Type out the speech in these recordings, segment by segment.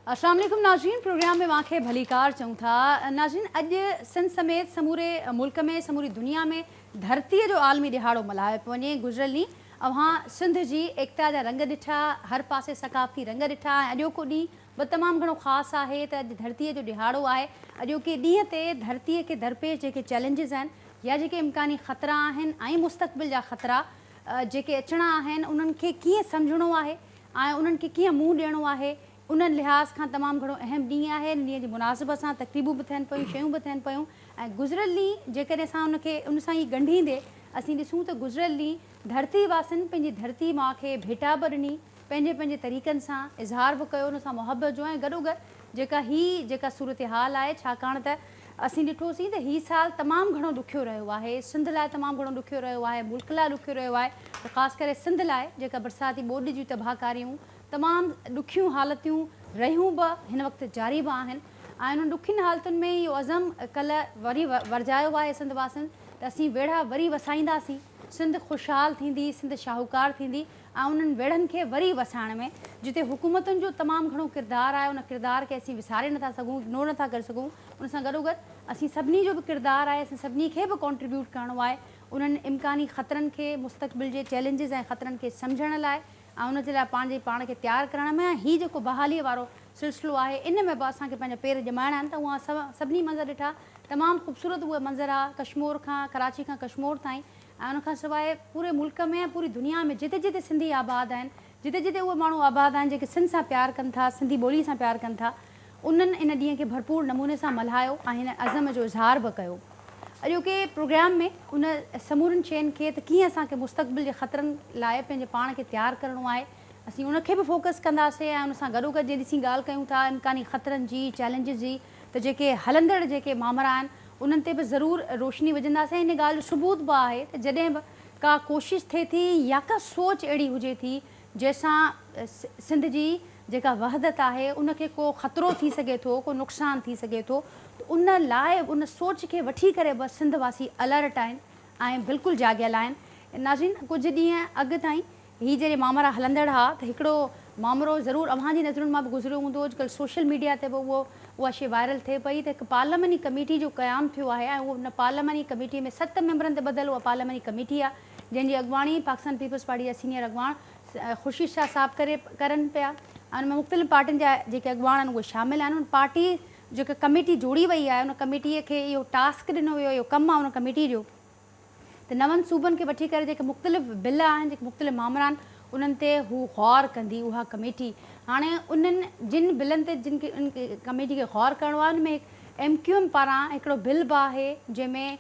अस्सलाम वालेकुम नाज़रीन, प्रोग्राम में वाक़े भलीकार चऊं था। नाज़रीन, अॼु सिंध समेत समूरे मुल्क में समूरी दुनिया में धरतीअ जो आलमी दिहाड़ो मल्हायो पियो वञे। गुज़िरियल ॾींहुं अव्हां सिंध जी एकता जा रंग ॾिठा, हर पासे सकाफ़ती रंग ॾिठा। ऐं अॼोको ॾींहुं बि तमामु घणो ख़ासि आहे त अॼु धरतीअ जो दिहाड़ो आहे। अॼोके ॾींहं ते धरतीअ खे दरपेश जेके चैलेंजिस आहिनि या जेके इम्कानी ख़तरा आहिनि ऐं मुस्तक़बिल जा ख़तरा जेके अचणा आहिनि उन्हनि खे कीअं सम्झणो आहे ऐं उन्हनि खे कीअं मुंहुं ॾियणो आहे, उन लिहाज़ खां तमामु घणो अहम ॾींहुं आहे। ॾींहं जी मुनासिबत सां तक़रीबूं बि थियनि पियूं, शयूं बि थियनि पियूं। ऐं गुज़िरियल ॾींहुं जेकॾहिं असां उन सां ई ॻंढींदे असीं ॾिसूं त गुज़िरियल ॾींहुं धरती वासियुनि पंहिंजी धरती माउ खे भेटा बि ॾिनी, पंहिंजे पंहिंजे तरीक़नि सां इज़हार बि कयो उन सां मुहबत जो। ऐं गॾोगॾु जेका सूरत हाल आहे, छाकाणि त असीं ॾिठोसीं त हीउ साल तमामु घणो ॾुखियो रहियो आहे, सिंध लाइ तमामु घणो ॾुखियो रहियो आहे, मुल्क लाइ ॾुखियो रहियो आहे। त ख़ासि करे सिंध लाइ जेका बरसाती ॿोॾि जूं तबाहकारियूं तमामु ॾुखियूं हालतियूं रहियूं बि हिन वक़्तु जारी बि आहिनि। ऐं उन्हनि ॾुखियुनि हालतुनि में इहो अज़म कल्ह वरी वरजायो आहे सिंध वासियुनि त असीं वेड़ा वरी वसाईंदासीं, सिंध ख़ुशहाल थींदी, सिंध शाहूकार थींदी। ऐं उन्हनि वेड़नि खे वरी वसाइण में जिते हुकूमतुनि जो तमामु घणो किरदारु आहे, उन किरदार खे असीं विसारे नथा सघूं, इग्नोर नथा करे सघूं। उन सां गॾोगॾु असीं सभिनी जो बि किरदारु आहे, असीं सभिनी खे बि कॉन्ट्रीब्यूट करिणो आहे उन्हनि इम्कानी ख़तरनि खे, मुस्तक़बिल जे चैलेंजिस ऐं ख़तरनि खे सम्झण लाइ ऐं उनजे लाइ पंहिंजे पाण खे तयारु करण में। हीउ जेको बहालीअ वारो सिलसिलो आहे, इन में बि असांखे पंहिंजा पेर ॼमाइणा आहिनि। त उहा सभिनी मंज़र ॾिठा, तमामु ख़ूबसूरत उहा मंज़र आहे, कश्मीर खां कराची खां कश्मीर ताईं। ऐं उनखां सवाइ पूरे मुल्क में ऐं पूरी दुनिया में जिते जिते सिंधी आबाद आहिनि, जिते जिते उहे माण्हू आबाद आहिनि जेके सिंध सां प्यारु कनि था, सिंधी ॿोली सां प्यारु कनि था, उन्हनि इन ॾींहं खे भरपूर नमूने सां मल्हायो ऐं हिन अज़म जो इज़हार बि कयो। अॼोके प्रोग्राम में उन समूरनि शयुनि खे त कीअं असांखे मुस्तक़बिल जे ख़तरनि लाइ पंहिंजे पाण खे तयारु करिणो आहे, असीं उनखे बि फोकस कंदासीं। ऐं उन सां गॾोगॾु जे ॾिसी ॻाल्हि कयूं था इम्कानी ख़तरनि जी, चैलेंजिस जी, त जेके हलंदड़ जेके मामरा आहिनि उन्हनि ते बि ज़रूरु रोशनी विझंदासीं। इन ॻाल्हि जो सबूत बि आहे त जॾहिं बि का कोशिशि थिए थी या का सोच अहिड़ी हुजे थी जंहिंसां सिंध जी जेका वहदत आहे उनखे को ख़तरो थी सघे थो, को नुक़सानु थी सघे थो, त उन लाइ उन सोच खे वठी करे बि सिंध वासी अलर्ट आहिनि ऐं बिल्कुलु जाॻियल आहिनि। नाज़रीन, कुझु ॾींहं अॻु ताईं हीअ जॾहिं मामरा हलंदड़ हा त हिकिड़ो मामिरो ज़रूरु अव्हांजी नज़रुनि मां बि गुज़रियो हूंदो। अॼुकल्ह सोशल मीडिया ते बि उहा शइ वायरल थिए पई त हिकु पार्लियामानी कमेटी जो क़यामु थियो आहे। ऐं उन पार्लियामानी कमेटी में 7 मेंबरनि ते ॿधल उहा पार्लियामानी कमेटी आहे जंहिंजी अॻुवाणी पाकिस्तान पीपल्स पार्टी जा सीनियर अॻुवाण ख़ुर्शीद शाह साहिबु करनि पिया। ऐं उन में मुख़्तलिफ़ पार्टियुनि जा जेके अॻुवाण आहिनि उहे शामिल आहिनि। उन पार्टी जेका कमेटी जोड़ी वई आहे उन कमेटीअ खे इहो टास्क ॾिनो वियो, इहो कमु आहे उन कमेटी जो त 9 सूबनि खे वठी करे जेके मुख़्तलिफ़ बिल आहिनि, जेके मुख़्तलिफ़ मामला आहिनि, उन्हनि ते हू गौर कंदी उहा कमेटी। हाणे उन्हनि जिन बिलनि ते जिन खे उन कमेटी खे गौर करिणो आहे उन में MQM पारां हिकिड़ो बिल बि आहे जंहिंमें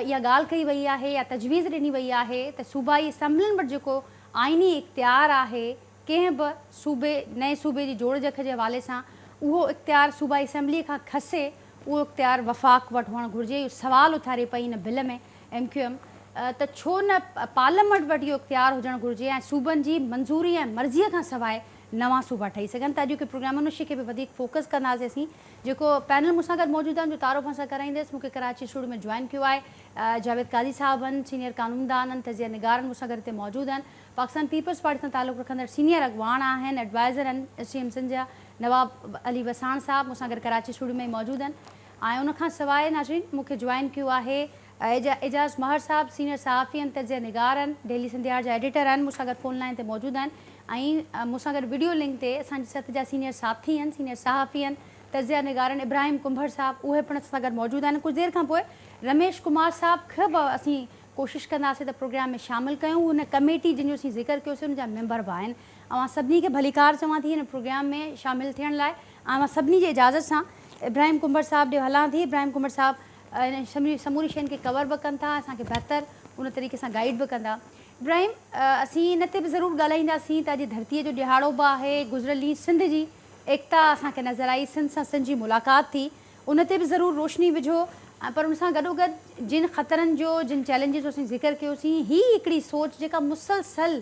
इहा ॻाल्हि कई वई आहे या तजवीज़ ॾिनी वई आहे त सूबाई असैम्बलियुनि वटि जेको आइनी इख़्तियार आहे कंहिं बि नए सूबे जी जोड़ जख जे हवाले सां, उहो इख़्तियार सूबाई असैम्बलीअ खां खसे, उहो इख़्तियार वफ़ाक़ वटि हुअणु घुरिजे। इहो सुवालु उथारे पई हिन बिल में MQM त छो न पार्लियामेंट वटि इहो इख़्तियार हुजणु घुरिजे ऐं सूबनि जी मंज़ूरी ऐं मर्ज़ीअ खां सवाइ नवां सूबा ठही सघनि। त अॼोके प्रोग्राम उन शइ खे बि वधीक फोकस कंदासीं असीं। जेको पैनल मूंसां गॾु मौजूदु आहिनि जो तारुफ़ सां कराईंदसि, मूंखे कराची स्टूडियो में जॉइन कयो आहे जावेद काज़ी साहब आहिनि, सीनियर कानूनदान आहिनि, तज़िया निगार आहिनि, मूंसां गॾु हिते मौजूदु आहिनि। पाकिस्तान पीपल्स पार्टी सां तालुक़ु रखंदड़ सीनियर अॻुवाण आहिनि, एडवाइज़र आहिनि STM सिंध जा नवाब अली वसाण साहब, मूंसां गॾु कराची स्टूडियो में मौजूदु आहिनि। ऐं उनखां सवाइ नाज़रीन मूंखे जॉइन कयो आहे एजाज़ महर साहब, सीनियर सहाफ़ी आहिनि, तज़िया निगार आहिनि, डेली सिंधियार जा एडिटर आहिनि, मूंसां गॾु फ़ोन लाइन ते मौजूदु आहिनि। ऐं मूंसां गॾु वीडियो लिंक ते असांजे सत जा सीनियर साथी आहिनि, सीनियर सहाफ़ी आहिनि, तज़िया निगार आहिनि, इब्राहिम कुंभर साहब, उहे पिणु असां सां गॾु मौजूदु आहिनि। कुझु देरि खां पोइ रमेश कुमार साहब खे बि असीं कोशिशि कंदासीं त प्रोग्राम में शामिलु कयूं। हुन कमेटी जिन जो असीं ज़िक्र कयोसीं उन जा मेंबर बि आहिनि। ऐं सभिनी खे भलीकार चवां थी हिन प्रोग्राम में शामिलु थियण लाइ। ऐं सभिनी जी इजाज़त सां इब्राहिम कुंभर साहब ॾे हलां थी। इब्राहिम कुंभर साहब इन समूरी शयुनि खे कवर बि कनि था, असांखे बहितर उन तरीक़े सां गाइड बि कंदा। इब्राहिम, असीं इन ते बि ज़रूरु ॻाल्हाईंदासीं त अॼु धरतीअ जो दिहाड़ो बि आहे, गुज़िरियल ॾींहुं सिंध जी एकता असांखे नज़र आई, सिंध सां सिंध जी मुलाक़ात थी, उन ते बि ज़रूरु रोशनी विझो। पर उन सां गॾोगॾु जिन ख़तरनि जो, जिन चैलेंजिस जो असीं ज़िक्र कयोसीं, हीअ हिकिड़ी सोच जेका मुसलसल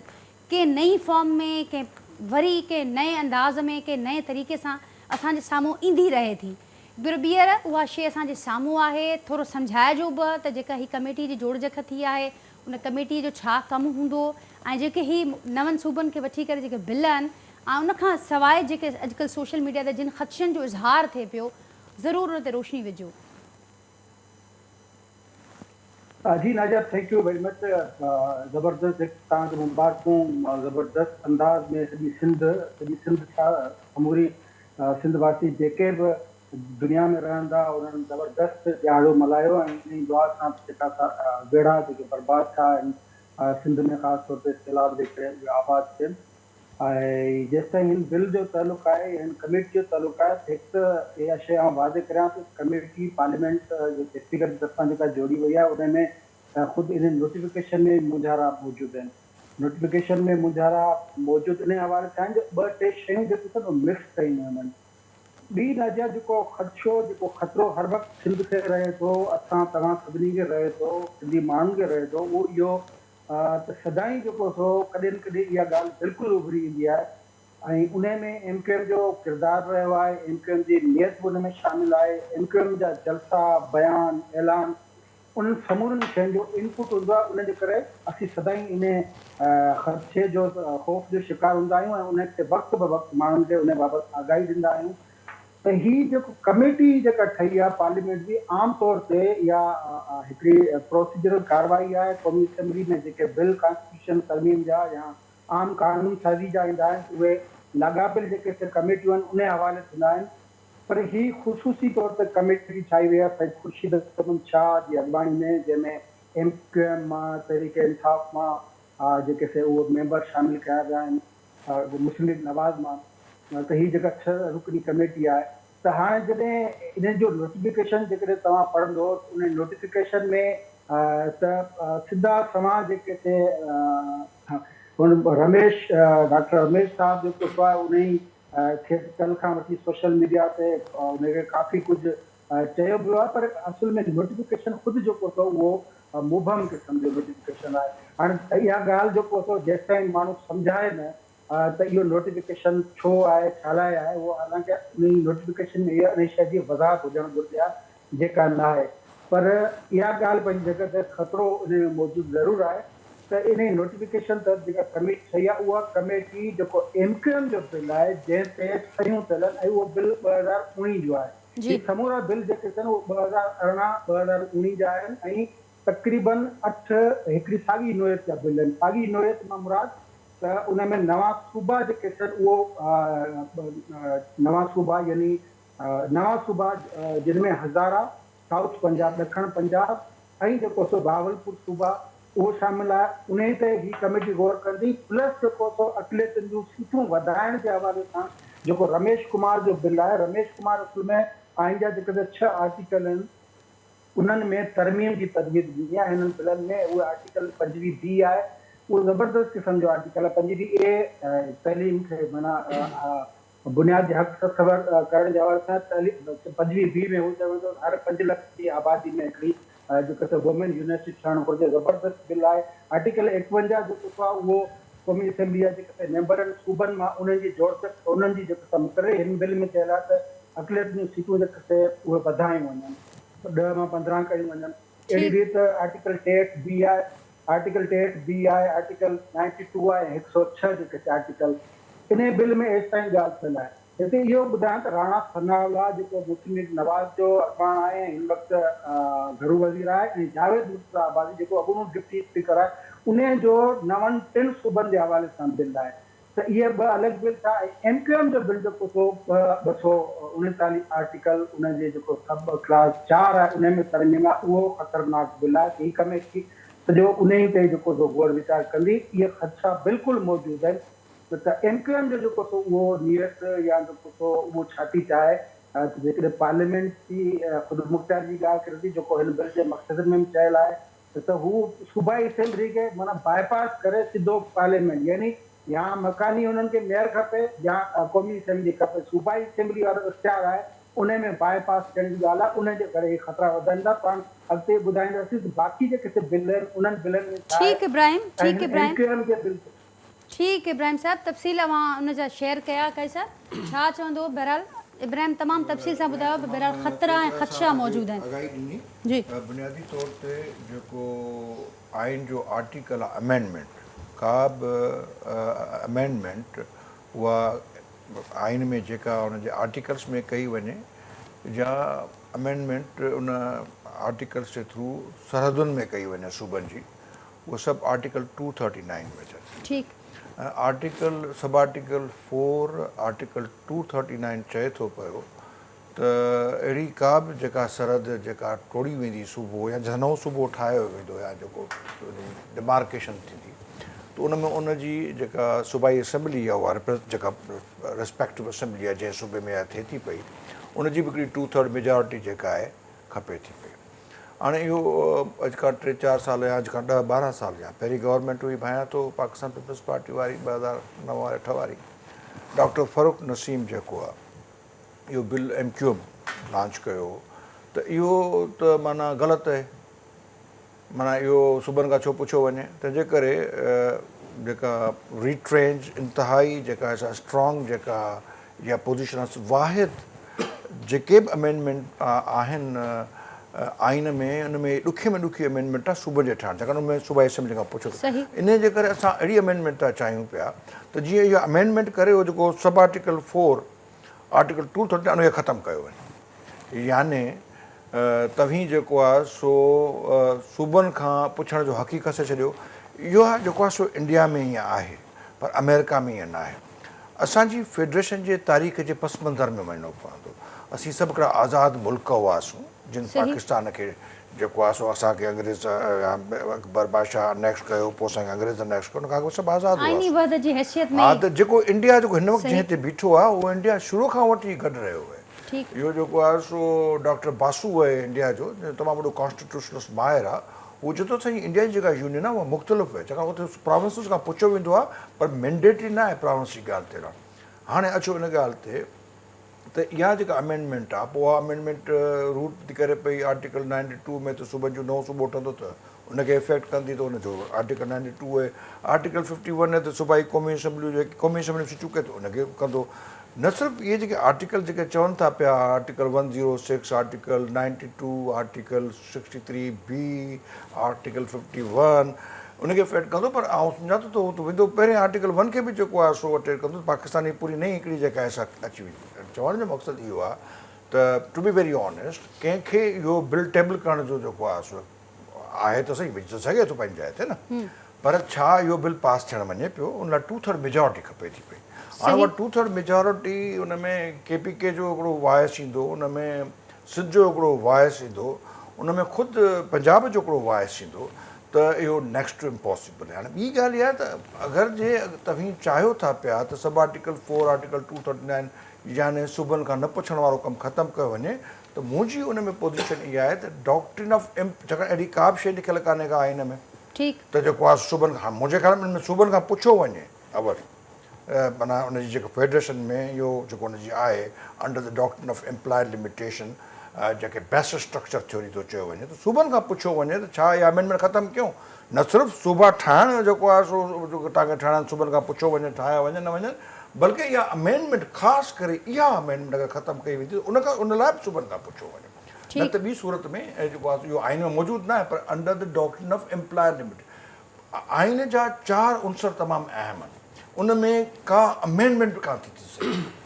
कंहिं नई फॉर्म में, कंहिं वरी कंहिं नए अंदाज़ में, कंहिं नए तरीक़े सां असांजे साम्हूं ईंदी रहे थी। ॿीहर उहा शइ असांजे साम्हूं आहे। थोरो सम्झाइजो बि त जेका हीअ कमेटी जी जोड़जख थी आहे उन कमेटी जो छा कमु हूंदो ऐं जेके ही 9 सूबनि खे वठी करे जेके बिल आहिनि ऐं उनखां सवाइ जेके अॼुकल्ह सोशल मीडिया ते जिन ख़दशनि जो इज़हार थिए पियो, ज़रूरु उन ते रोशनी विझो। जी नाजा, थैंक यू वेरी मच। ज़बरदस्त तव्हांखे मुबारकूं। ज़बरदस्त अंदाज़ में सॼी सिंध छा समूरी सिंध वासी जेके बि दुनिया में रहनि था उन्हनि ज़बरदस्त ॾियारो मल्हायो ऐं इन दुआ सां जेका बेड़ा जेके बर्बाद थिया आहिनि सिंध में ख़ासि तौर ते सैलाब जे करे उहे आबाद थियनि। ऐं जेसिताईं हिन बिल जो तालुक़ु आहे, हिन कमेटी जो तालुक़ु आहे, हिकु त इहा शइ आउं वाज़े करियां थो, कमेटी पार्लियामेंट जे स्पीकर जी तरफ़ां जेका जोड़ी वई आहे उन में ख़ुदि इन नोटिफिकेशन में मुंझारा मौजूदु आहिनि। नोटिफिकेशन में मुंझारा मौजूदु इन हवाले सां आहिनि जो 2-3 शयूं जेके आहिनि मिक्स कयूं आहिनि। ॿी नाजा जेको ख़दशो, जेको ख़तरो हर वक़्तु सिंध खे रहे थो, असां तव्हां सभिनी खे रहे थो, सिंधी माण्हुनि खे रहे थो, उहो इहो त सदाईं जेको सो कॾहिं न कॾहिं इहा ॻाल्हि बिल्कुलु उभरी ईंदी आहे ऐं उन में MQM जो किरदारु रहियो आहे, MQM जी नियत बि उन में शामिलु आहे, MQM जा जलसा, बयान, ऐलान, उन्हनि समूरनि शयुनि जो इनपुट हूंदो आहे। उनजे करे असीं सदाईं इन ख़दशे जो ख़ौफ़ जो शिकार हूंदा आहियूं ऐं उनखे वक़्तु ब वक़्तु माण्हुनि खे उन बाबति आगाही ॾींदा आहियूं। त हीअ जेको कमेटी जेका ठही आहे पार्लियामेंट जी, आम तौर ते इहा हिकिड़ी प्रोसीजरल कार्रवाई आहे। क़ौमी असेंबली में जेके बिल कॉन्स्टिट्यूशन तरमीम जा या आम कानून साज़ी जा ईंदा आहिनि उहे लाॻापियल जेके कमेटियूं आहिनि उन हवाले थींदा आहिनि। पर ही ख़ुशूसी तौर ते कमेटी ठाही वई आहे सैयद ख़ुर्शीद अहमद शाह जी अॻवानी में, जंहिंमें MQM मां, तहरीक इंसाफ़ मां जेके से उहे मेंबर शामिलु कया विया आहिनि, मुस्लिम लीग नवाज़ मां। त हीअ जेका 6 रुकनी कमेटी आहे, त हाणे जॾहिं इन्हनि जो नोटिफिकेशन जेकॾहिं तव्हां पढ़ंदो उन नोटिफिकेशन में त सिधा सवां जेके से रमेश डॉक्टर रमेश साहब जेको आहे उन ई खे कल्ह खां वठी सोशल मीडिया ते उनखे काफ़ी कुझु चयो वियो आहे, पर असुल में नोटिफिकेशन ख़ुदि जेको अथव उहो मुबहम क़िस्म जो नोटिफिकेशन आहे। हाणे इहा ॻाल्हि जेको अथव जेसिताईं माण्हू सम्झाए न त इहो नोटिफिकेशन छो आहे, छा लाइ आहे, उहो हालांकि उन नोटिफिकेशन में इहा इन शइ जी वज़ाहत हुजणु घुरिजे आहे जेका न आहे। पर इहा ॻाल्हि पंहिंजी जॻह ते ख़तरो उन में मौजूदु ज़रूरु आहे त इन नोटिफिकेशन त जेका कमेटी ठही आहे उहा कमेटी जेको MQM जो बिल आहे जंहिं ते सयूं थियल आहिनि ऐं उहो बिल 2019 जो आहे। ही समूरा बिल जेके आहिनि उहे 2018 2019 जा आहिनि ऐं तक़रीबन 8 हिकिड़ी साॻी नोयत जा बिल आहिनि। साॻी नोयत मां मुराद त उन में नवां सूबा जेके आहिनि उहो नवां सूबा यानी नवां सूबा जिन में हज़ारा, साउथ पंजाब, ॾखण पंजाब ऐं जेको सो भावलपुर सूबा उहो शामिलु आहे। उन ते ही कमेटी गौर कंदी। प्लस जेको सो अक़लियतुनि जूं सीटूं वधाइण जे हवाले सां जेको रमेश कुमार जो बिल आहे, रमेश कुमार असुल में आइन जा जेके 6 आर्टिकल आहिनि उन्हनि में तरमीम जी तजवीज़ ॾिनी आहे। हिननि बिलनि में उहे आर्टिकल 25B आहे, उहो ज़बरदस्त क़िस्म जो आर्टिकल आहे। 25A तइलीम खे माना बुनियादी हक़ तसवर करण जे हवाले सां 25B में हू चवंदो हर 5 लख जी आबादी में हिकिड़ी जेको वुमेन यूनिवर्सिटी ठहणु घुरिजे, ज़बरदस्त बिल आहे। आर्टिकल 51 जेको आहे उहो क़ौमी असेंबली जा जेके मेंबर आहिनि सूबनि मां उन्हनि जी जोड़त उन्हनि जी जेको मुक़ररु हिन बिल में चयल आहे त अक़लियत जूं सीटूं जेके उहे वधायूं वञनि, 10 मां 15 कयूं वञनि। अहिड़ी रीति आर्टिकल 63B आहे, आर्टिकल 63B आहे, आर्टिकल 92 आहे, 106 जेके आर्टिकल इन बिल में एसि ताईं ॻाल्हि थियल आहे। हिते इहो ॿुधायां त राणा सनाउल्लाह जेको मुस्लिम लीग नवाज़ जो अॻवान आहे ऐं हिन वक़्तु घरू वज़ीर आहे ऐं जावेद मुस्तफ़ा आबादी जेको अॻूणो डिप्टी स्पीकर आहे, उन जो 3 सूबनि जे हवाले सां बिल आहे। त इहे 2 अलॻि बिल था। MQM जो बिल जेको सो 239 आर्टिकल उन जे जेको सब क्लास 4 आहे उन में तरमीम आहे, उहो ख़तरनाक बिल आहे। ही कमेटी सॼो उन ई ते जेको सो गौर वीचार कंदी। इहे ख़दशा बिल्कुलु मौजूदु आहिनि। त MQM जो जेको सो उहो नियत या जेको सो उहो छा थी चाहे जेकॾहिं पार्लियामेंट जी ख़ुदि मुख़्तियार जी ॻाल्हि करे थी जेको हिन बिल जे मक़सद में चयल आहे त हू सूबाई असेंबली खे माना बाईपास करे सिधो पार्लियामेंट यानी या मकानी हुननि खे मेयर खपे या क़ौमी असेंबली खपे। सूबाई असेंबली वारो इख़्तियार आहे उन में बाईपास थियण जी ॻाल्हि आहे। उन जे करे इहे ख़तरा वधनि था। पाण अॻिते ॿुधाईंदासीं बाक़ी जेके बिल आहिनि उन्हनि बिलनि में छा ठीक इब्राहिम, ठीक इब्राहिम, MQM जे बिल ठीक इब्राहिम साहब, तफ़सील उन जा शेयर कया कैसा छा चवंदो। बहरहाल इब्राहिम तमामु तफ़सील सां ॿुधायो। बहरहाल ख़तरा ऐं ख़दशा मौजूदु आहिनि। जी, बुनियादी तौर ते जेको आइन जो आर्टिकल आहे अमेंडमेंट, का बि अमेंडमेंट उहा आइन में जेका उन जे आर्टिकल्स में कई वञे या अमेंडमेंट उन आर्टिकल्स जे थ्रू सरहदुनि में कई वञे सूबनि जी, उहो सभु आर्टिकल 239 में अचे। ठीकु। आर्टिकल सब आर्टिकल 4 आर्टिकल 239 चए थो पियो त अहिड़ी का बि जेका सरहद जेका टोड़ी वेंदी सूबो या नओं सूबो ठाहियो वेंदो या जेको डिमार्केशन थींदी, त उन में उन जी जेका सूबाई असेंबली आहे उहा जेका रिस्पेक्टिव असेंबली आहे जंहिं सूबे में थिए थी पई, उन जी बि हिकिड़ी 2/3 मेजॉरिटी जेका आहे खपे थी पई। हाणे इहो अॼु खां 3-4 साल या अॼु खां 10-12 साल या पहिरीं गवर्नमेंट हुई भायां थो पाकिस्तान पीपल्स पार्टी वारी 2009-8 वारी, डॉक्टर फ़ारूक नसीम जेको आहे इहो बिल MQM लॉन्च कयो, त इहो त माना ग़लति आहे। माना इहो सूबनि खां छो पुछियो वञे, तंहिंजे करे जेका रिट्रेंच इंतिहाई जेका स्ट्रॉन्ग जेका इहा पोज़ीशन आहे, वाहिद जेके बि अमेंडमेंट आहिनि आइन में, उन में ॾुखे में ॾुखी अमेंडमेंट आहे सूबे जे ठाहिण, छाकाणि उनमें सूबाई असेंबली खां पुछो। इन जे करे असां अहिड़ी अमेंडमेंट था चाहियूं पिया त जीअं इहा अमेंडमेंट करे उहो जेको सब आर्टिकल 4 आर्टिकल 239 उनखे ख़तमु कयो वञे, याने तव्हीं जेको आहे सो सूबनि खां पुछण जो हक़ ई खसे छॾियो। इहो आहे जेको आहे सो इंडिया में ईअं आहे, पर अमेरिका में ईअं न आहे। असांजी फेडरेशन जे तारीख़ जे पस मंज़र में वञिणो पवंदो। असीं सभु हिकिड़ा आज़ादु मुल्क हुआसीं जिन पाकिस्तान खे जेको आहे सो असांखे अंग्रेज़ अकबर बादशाह अनेक्स कयो, पोइ असांखे अंग्रेज़ अनेक्स कयो, उन खां सभु आज़ादु हुआ। हा, त जेको इंडिया जेको हिन वक़्तु जंहिं ते बीठो आहे उहो इंडिया शुरू खां वठी गॾु रहियो आहे। इहो जेको आहे सो डॉक्टर बासु आहे इंडिया जो, तमामु वॾो कॉन्स्टिट्यूशनलिस्ट माहिर आहे, उहो चए थो असांजी इंडिया जी जेका यूनियन आहे उहा मुख़्तलिफ़ आहे, छाकाणि उते प्रोविंसिस खां पुछियो वेंदो आहे, पर मैंडेटरी न आहे प्रोविंस जी ॻाल्हि ते रहणु। हाणे अचो इन ॻाल्हि ते त इहा जेका अमेंडमेंट आहे, पोइ उहा अमेंडमेंट रूट थी करे पई आर्टिकल 92 में, त सूबनि जो नओं सूबो ठहंदो त उनखे इफेक्ट कंदी, त उनजो आर्टिकल 92 आहे। आर्टिकल 51 आहे त सूबाई क़ौमी असेंबली जेकी क़ौमी असेंबली सीटूं कए त उनखे कंदो। न सिर्फ़ु इहे जेके आर्टिकल जेके चवनि था पिया, article 106 article 92 article 63B article 51 उनखे इफेक्ट कंदो, पर आउं सम्झां थो त उहो त वेंदो पहिरें आर्टिकल 1 खे बि जेको आहे सो अटेंड कंदो। पाकिस्तानी पूरी नई हिकिड़ी जेका आहे अची वई। चवण जो मक़सदु इहो आहे त टू बी वेरी ऑनेस्ट, कंहिंखे इहो बिल टेबल करण जो जेको आहे सो आहे त सही, विझी सघे थो पंहिंजी जाइ ते न, पर छा इहो बिल पास थियणु वञे पियो, उन लाइ 2/3 मेजॉरिटी खपे थी पई। हाणे उहा 2/3 मेजॉरिटी उन में KPK जो हिकिड़ो वॉइस ईंदो, उन में सिंध जो हिकिड़ो वॉइस ईंदो, उन में ख़ुदि पंजाब जो हिकिड़ो वॉइस ईंदो, त इहो नेक्स्ट टू इम्पॉसिबल आहे। हाणे ॿी ॻाल्हि इहा आहे त अगरि जे तव्हीं चाहियो था पिया त सब आर्टिकल 4 आर्टिकल 239 याने सूबनि खां न पुछण वारो कमु ख़तमु कयो वञे, त मुंहिंजी उन में पोज़ीशन इहा आहे त डॉक्ट्रिन ऑफ छाकाणि अहिड़ी का बि शइ लिखियलु कान्हे का आइन में, त जेको आहे सूबनि खां, मुंहिंजे ख़्याल में सूबनि खां पुछियो वञे अवल माना उनजी जेको फेडरेशन में इहो जेको उनजी आहे under the doctrine of employed limitation, जेके बेस्ट स्ट्रक्चर थ्योरी थो चयो वञे, त सूबनि खां पुछियो वञे त छा इहा अमेंडमेंट ख़तमु कयूं। न सिर्फ़ु सूबा ठाहिण जेको आहे सो जेको तव्हांखे ठाहिण सूबनि खां पुछियो वञे, ठाहिया वञनि न वञनि, बल्कि इहा अमेंडमेंट ख़ासि करे इहा अमेंडमेंट अगरि ख़तमु कई वेंदी त उन लाइ बि सूबनि खां पुछियो वञे। न त ॿी सूरत में जेको आहे इहो आइन में मौजूदु न आहे, पर under the doctrine of employed limited आइन जा 4 उनसर तमामु अहम आहिनि, उन में का अमेंडमेंट बि कान थी सघे।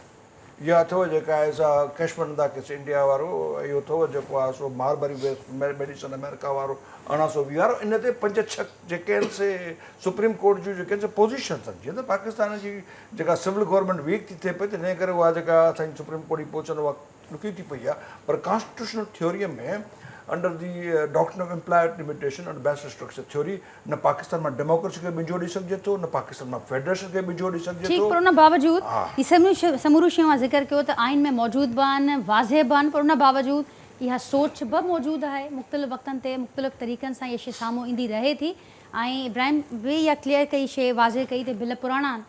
इहा अथव जेका आहे सा कैशमंदा केस इंडिया वारो, इहो अथव जेको आहे सो मारबरी मेडिसन अमेरिका वारो 1820 वारो, इन ते 5-6 जेके आहिनि से सुप्रीम कोर्ट जूं जेके आहिनि से पोज़ीशन्स आहिनि। जीअं त पाकिस्तान जी जेका सिविल गवर्नमेंट वीक थी थिए पई, त इन करे उहा जेका असांजी सुप्रीम कोर्ट जी पहुचनि उहा ॾुखी थी पई आहे, पर कॉन्स्टिट्यूशनल थ्योरीअ में under the doctrine of employed limitation और बेस्ट स्ट्रक्चर थ्योरी न पाकिस्तान में डेमोक्रेसी के बिजो ॾेई सघिजे थो, न पाकिस्तान में फेडरेशन के बिजो ॾेई सघिजे ठीक, थो। पर उन बावजूद ये समूरू शयूं ज़िक्र कयो त आइन में मौजूद बि आहिनि, वाज़े बि आहिनि, पर उन बावजूद इहा सोच बि मौजूदु आहे, मुख़्तलिफ़ वक़्तनि ते मुख़्तलिफ़ तरीक़नि सां इहा शइ साम्हूं ईंदी रहे थी। ऐं इब्राहिम बि इहा क्लियर कई शइ वाज़े कई त बिल पुराणा आहिनि,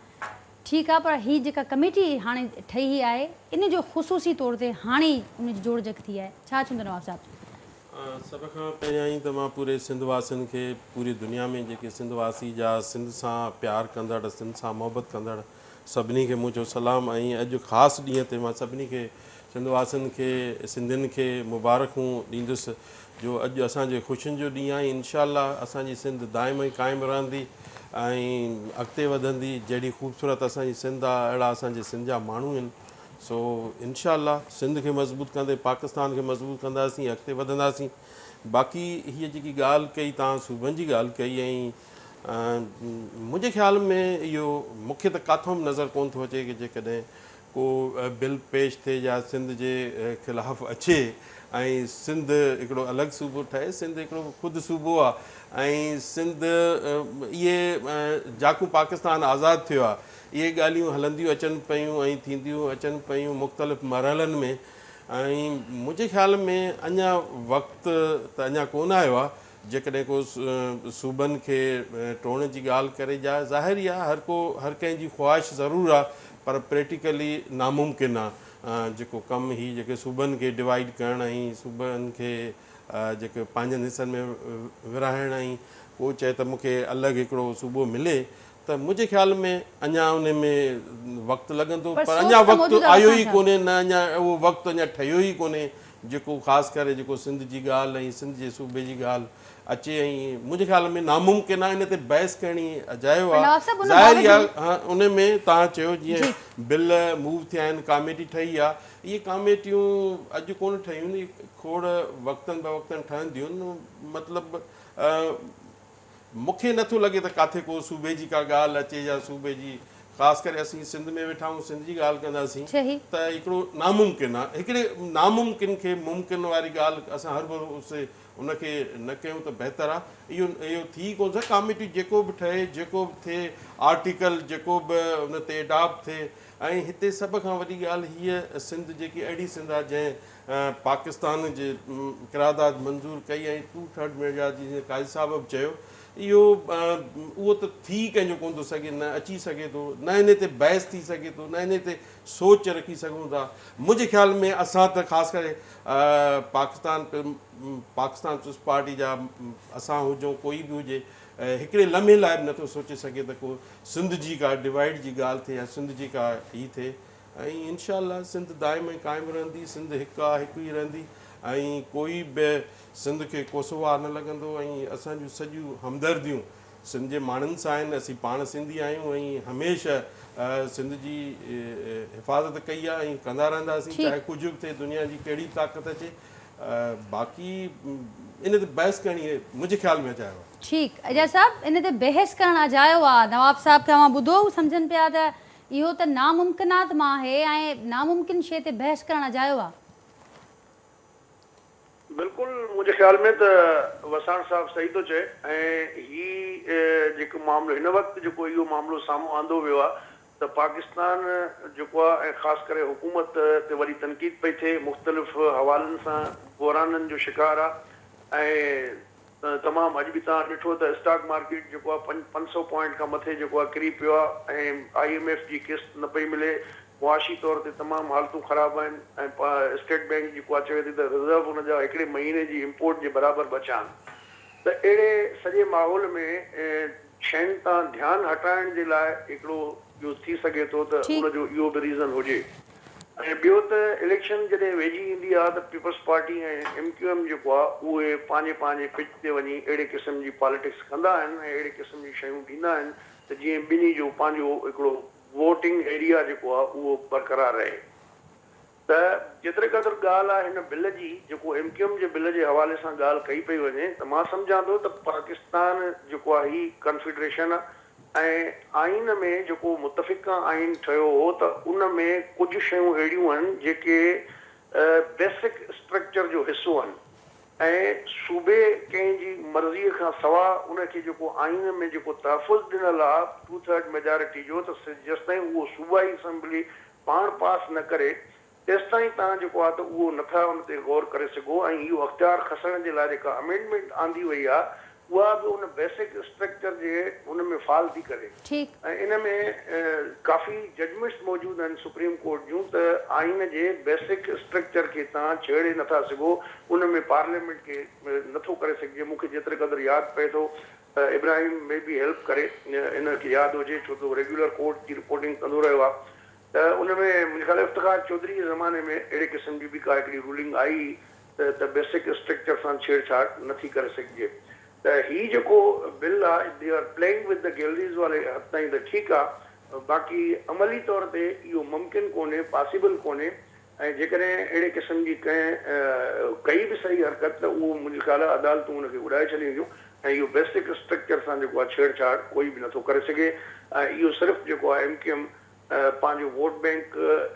ठीकु आहे, पर हीअ जेका कमेटी हाणे ठही आहे इन जो ख़ुसूसी तौर ते हाणे ई उनजी जोड़ जक थी आहे, छा चवंदो नवाब साहब? सभ खां पहिरियां ई त मां पूरे सिंध वासियुनि खे, पूरी दुनिया में जेके सिंध वासी जा सिंध सां प्यार कंदड़, सिंध सां मोहबत कंदड़ सभिनी खे मुंहिंजो सलाम। ऐं अॼु ख़ासि ॾींहं ते मां सभिनी खे सिंधवासियुनि खे सिंधियुनि खे मुबारकूं ॾींदुसि जो अॼु असांजे ख़ुशियुनि जो ॾींहुं आहे। इंशाअल्लाह असांजी सिंध दाइम ई क़ाइमु रहंदी ऐं अॻिते वधंदी। जहिड़ी ख़ूबसूरत असांजी सिंध आहे अहिड़ा असांजे सिंध जा माण्हू आहिनि। सो इंशाअल्लाह सिंध खे मज़बूत कंदे पाकिस्तान खे मज़बूत कंदासीं, अॻिते वधंदासीं। बाक़ी हीअ जेकी ॻाल्हि कई तव्हां सूबनि जी ॻाल्हि कई ऐं मुंहिंजे ख़्याल में इहो मूंखे त काथों बि नज़र कोन थो अचे की जेकॾहिं को बिल पेश थिए या सिंध जे ख़िलाफ़ु अचे ऐं सिंध हिकिड़ो अलॻि सूबो ठहे। सिंध हिकिड़ो ख़ुदि सूबो आहे ऐं सिंध इहे जाकू पाकिस्तान आज़ादु थियो आहे इहे ॻाल्हियूं हलंदियूं अचनि पियूं ऐं थींदियूं अचनि पियूं मुख़्तलिफ़ मरहलनि में। ऐं मुंहिंजे ख़्याल में अञा वक़्तु त अञा कोन आयो आहे जेकॾहिं को सूबनि खे टोड़ण जी ॻाल्हि करे जा। ज़ाहिर आहे हर कंहिंजी ख़्वाहिश ज़रूरु आहे पर प्रैक्टिकली नामुमकिन आहे जेको कमु ही जेके सूबनि खे डिवाइड करणु ऐं सूबनि खे जेके पंहिंजनि हिसनि में विराइणु ऐं को चए त मूंखे अलॻि हिकिड़ो सूबो मिले त मुंहिंजे ख़्याल में अञा उन में वक़्तु लॻंदो पर अञा वक़्तु आयो ई कोन्हे न अञा उहो वक़्तु अञा ठहियो ई कोन्हे जेको ख़ासि करे जेको सिंध जी ॻाल्हि ऐं सिंध जे सूबे जी ॻाल्हि अचे। ऐं मुंहिंजे ख़्याल में नामुमकिन आहे इन ते बहस करणी अजायो आहे। ज़ाहिर आहे हा उन में तव्हां चयो जीअं बिल मूव थिया आहिनि कमेटी ठही आहे। इहे कमेटियूं अॼु कोन ठहियूं आहिनि खोड़ वक़्तनि ब वक़्तनि ठहंदियूं आहिनि। मतिलबु मूंखे नथो लॻे त किथे को सूबे जी का ॻाल्हि अचे या सूबे जी ख़ासि करे असीं सिंध में वेठा आहियूं सिंध जी ॻाल्हि कंदासीं त हिकिड़ो नामुमकिन आहे। हिकिड़े नामुमकिन खे मुमकिन वारी ॻाल्हि असां हर भरोसे उनखे न कयूं त बहितरु आहे। इहो थी कोन सघे। कमेटी जेको बि ठहे जेको बि थिए आर्टिकल जेको बि उन ते एडॉप्ट थिए ऐं हिते सभ खां वॾी ॻाल्हि हीअ सिंध जेकी अहिड़ी सिंध आहे जंहिं पाकिस्तान जे क़रारदाद मंज़ूरु कई ऐं 2/3 मेजॉरिटी जीअं काज़ी साहिब बि चयो इहो उहो त थी कंहिंजो कोन थो सघे न अची सघे थो न इन ते बहस थी सघे थो न इन ते सोच रखी सघूं था। मुंहिंजे ख़्याल में असां त ख़ासि करे पाकिस्तान पीपल्स पार्टी जा असां हुजूं कोई बि हुजे हिकिड़े लम्हे लाइ बि नथो सोचे सघे त को सिंध जी का डिवाइड जी ॻाल्हि थिए या सिंध जी का हीअ थिए। ऐं इंशाअल्लाह सिंध दाइम क़ाइमु रहंदी। सिंध हिकु आहे हिकु ई रहंदी ऐं कोई बि सिंध खे कोसोवार न लॻंदो ऐं असांजूं सॼियूं हमदर्दियूं सिंध जे माण्हुनि सां आहिनि। असीं पाण सिंधी आहियूं ऐं हमेशह सिंध जी हिफ़ाज़त कई आहे ऐं कंदा रहंदासीं चाहे कुझु बि थिए दुनिया जी कहिड़ी ताक़त अचे। बाक़ी इन ते बहस करणी मुंहिंजे ख़्याल में अजायो आहे। ठीकु एजाज़ साहब इन ते बहस करणु अजायो आहे। नवाब साहब खे मां ॿुधो सम्झनि पिया त इहो त नामुमकिनात मां आहे ऐं नामुमकिन शइ ते बहस करणु अजायो आहे। बिल्कुलु मुंहिंजे ख़्याल में त वसाण साहब सही थो चए ऐं ही जेको मामिलो हिन वक़्तु जेको इहो मामिलो साम्हूं आंदो वियो आहे त पाकिस्तान जेको आहे ऐं ख़ासि करे हुकूमत ते वरी तनक़ीद पई थिए मुख़्तलिफ़ हवालनि सां बहराननि जो शिकार आहे ऐं तमामु अॼु बि तव्हां ॾिठो त स्टॉक मार्केट जेको आहे 500 पॉइंट खां मथे जेको आहे किरी पियो आहे ऐं IMF जी किस्त न पई मिले। मुआशी तौर ते तमामु हालतूं ख़राबु आहिनि ऐं स्टेट बैंक जेको आहे चवे थी त रिज़र्व हुन जा हिकिड़े महीने जी इम्पोर्ट जे बराबरि बचा आहिनि। त अहिड़े सॼे माहौल में शयुनि तां ध्यानु हटाइण जे लाइ हिकिड़ो इहो थी सघे थो त उनजो इहो बि रीज़न हुजे। ऐं ॿियो त इलेक्शन जॾहिं वेझी ईंदी आहे त पीपल्स पार्टी ऐं MQM जेको आहे उहे पंहिंजे पिच ते वञी अहिड़े क़िस्म जी पॉलिटिक्स कंदा आहिनि ऐं अहिड़े क़िस्म जी शयूं ॾींदा आहिनि त जीअं ॿिन्ही जो पंहिंजो हिकिड़ो वोटिंग एरिया जेको आहे उहो बरक़रार रहे। त जेतिरे क़दुरु ॻाल्हि आहे हिन बिल जी जेको MQM जे बिल जे हवाले सां ॻाल्हि कई पई वञे त मां सम्झां थो त पाकिस्तान जेको आहे ही कन्फेडरेशन आहे ऐं आइन में जेको मुतफ़िक़ा आइन ठहियो हो त उन में कुझु शयूं अहिड़ियूं आहिनि जेके बेसिक स्ट्रक्चर जो हिसो आहिनि ऐं सूबे कंहिंजी मर्ज़ीअ खां सवाइ उनखे जेको आइन में जेको तहफ़ुज़ ॾिनल आहे 2/3 मेजॉरिटी जो त जेसिताईं उहो सूबाई असेंबली पाण पास न करे तेसिताईं तव्हां जेको आहे त उहो नथा उन ते गौर करे सघो ऐं इहो अख़्तियार खसण जे लाइ जेका अमेंडमेंट आंदी वई आहे उहा बि उन बेसिक स्ट्रक्चर जे उन में फाल थी करे। ऐं इन में काफ़ी जजमेंट्स मौजूदु आहिनि सुप्रीम कोर्ट जूं त आइन जे बेसिक स्ट्रक्चर खे तव्हां छेड़े नथा सघो उन में पार्लियामेंट खे नथो करे सघिजे। मूंखे जेतिरे क़दुरु यादि पए थो इब्राहिम में बि हेल्प करे इन खे यादि हुजे छो त रेगुलर कोर्ट जी रिपोर्टिंग कंदो रहियो आहे त उन में मुंहिंजे ख़्याल इफ्तिखार चौधरी जे ज़माने में अहिड़े क़िस्म जी बि का हिकिड़ी रूलिंग आई त बेसिक स्ट्रक्चर सां छेड़छाड़ नथी करे सघिजे। त हीउ जेको बिल आहे they are playing with the galleries वारे हद ताईं त ठीकु आहे, बाक़ी अमली तौर ते इहो मुमकिन कोन्हे, पॉसिबल कोन्हे। ऐं जेकॾहिं अहिड़े क़िस्म जी कंहिं कई बि सही हरकत त उहो मुंहिंजे ख़्याल आहे अदालतूं हुनखे उॾाए छॾींदियूं ऐं इहो बेसिक स्ट्रक्चर सां जेको आहे छेड़छाड़ कोई बि नथो करे सघे। ऐं इहो सिर्फ़ु जेको आहे MQM पंहिंजो वोट बैंक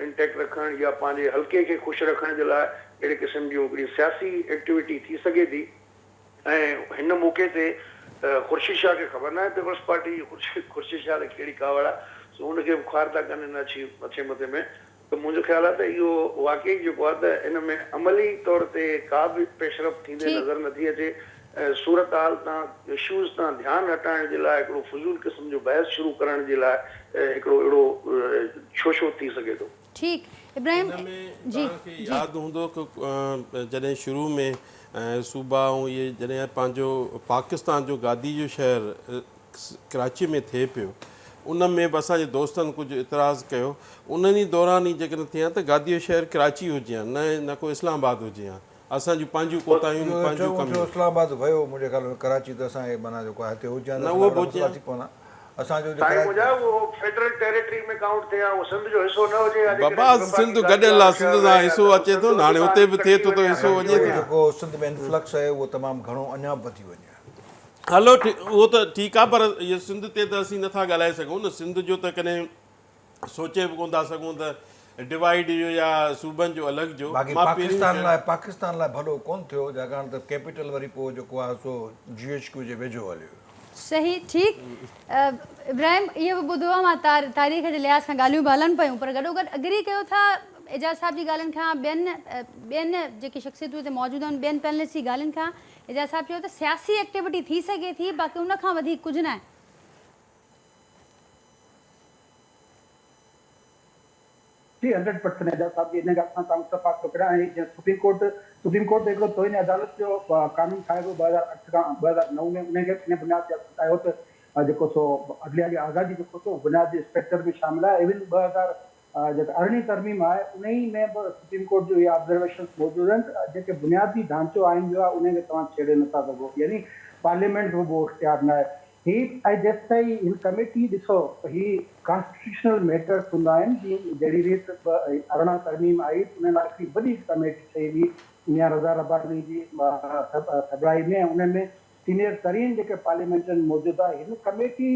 इंटेक्ट रखणु या पंहिंजे हल्के खे ख़ुशि रखण जे लाइ अहिड़े क़िस्म जूं हिकिड़ी सियासी एक्टिविटी थी सघे थी। ऐं हिन मौक़े ते ख़ुर्शीद शाह खे ख़बर न आहे पीपल्स पार्टी ख़ुर्शीद शाह ते कहिड़ी कावड़ आहे, सो हुनखे ख़्वार था कनि न अची मथे मथे में। त मुंहिंजो ख़्यालु आहे त इहो वाक़ई जेको आहे त इन में अमली तौर ते का बि पेशरफ़ थींदे नज़र नथी अचे। सूरत हाल तां इशूज़ तां ध्यानु हटाइण जे लाइ हिकिड़ो फज़ूल क़िस्म जो बहस शुरू करण जे लाइ हिकिड़ो अहिड़ो छो थी सघे थो। ठीकु इब्राहिम जी यादि हूंदो की जॾहिं शुरू में सूबा ऐं इहे जॾहिं पंहिंजो पाकिस्तान जो गादी जो शहर कराची में थिए पियो, उन में बि असांजे दोस्तनि कुझु इतराज़ कयो। उन्हनि दौरान ई जेकॾहिं थिए त गादी जो शहर कराची हुजे हा, न को इस्लामाबाद हुजे हा। असांजूं पंहिंजूं कोताहियूं पंहिंजूं कमियूं। इस्लामाबाद वियो मुंहिंजे ख़्याल में, कराची त असांजे माना जेको आहे हिते हुजे न उहो बि हुजे कोन असांजो फेडरल टेरिटरी में काउंट थिए हा, सिंध जो हिसो न हुजे हा। बाबा सिंध गॾियल आहे, सिंध सां हिसो अचे थो न, हाणे हुते बि थिए थो त हिसो वञे थो। जेको सिंध में इन्फ्लक्स आहे उहो तमामु घणो अञा वधी वञे। हलो उहो त ठीकु आहे, पर इहो सिंध ते त असीं नथा ॻाल्हाए सघूं न। सिंध जो त कॾहिं सोचे बि कोन था सघूं त डिवाइड जो या सूबनि जो अलॻि जो। बाक़ी पाकिस्तान लाइ भलो कोन थियो, छाकाणि त कैपिटल वरी पोइ जेको आहे सो GHQ जे वेझो हलियो। सही ठीकु इब्राहिम इहो बि ॿुधो आहे, मां तारीख़ जे लिहाज़ खां ॻाल्हियूं बि हलनि पियूं, पर गॾोगॾु अग्री कयो था एजाज़ साहब जी ॻाल्हियुनि खां, ॿियनि जेकी शख़्सियतूं हिते मौजूदु आहिनि, ॿियनि पैनलिस्ट जी ॻाल्हियुनि खां। एजाज़ साहब चयो त सियासी एक्टिविटी थी सघे थी, बाक़ी उन खां वधीक कुझु न आहे। जी 100% एजाज़ साहब जी इन ॻाल्हि सां तव्हां इतफ़ाक़ थो करियां। ऐं जीअं सुप्रीम कोर्ट हिकिड़ो तोइन अदालत जो कानून ठाहे पियो 2008 खां 2009 में, उनखे इन बुनियाद ते ठाहियो त जेको सो अदलिया जी आज़ादी जेको सो बुनियादी स्ट्रक्चर में शामिल आहे। इवन 2018 तरमीम आहे उन ई में बि सुप्रीम कोर्ट जो इहे ऑब्ज़र्वेशन मौजूदु आहिनि जेके बुनियादी ढांचो आहिनि जो आहे उनखे तव्हां छेड़े नथा सघो, यानी पार्लियामेंट जो उहो इख्तियार न आहे। ही ऐं जेसि ताईं हिन कमेटी ॾिसो ही कॉन्स्टिट्यूशनल मैटर्स हूंदा आहिनि, जीअं जहिड़ी रीति 18 तरमीम आई उन लाइ हिकिड़ी वॾी कमेटी ठही हुई मियां रज़ा रबानी जी सभराई में। उनमें सीनियर तरीन जेके पार्लियामेंटन मौजूदु आहे। हिन कमेटी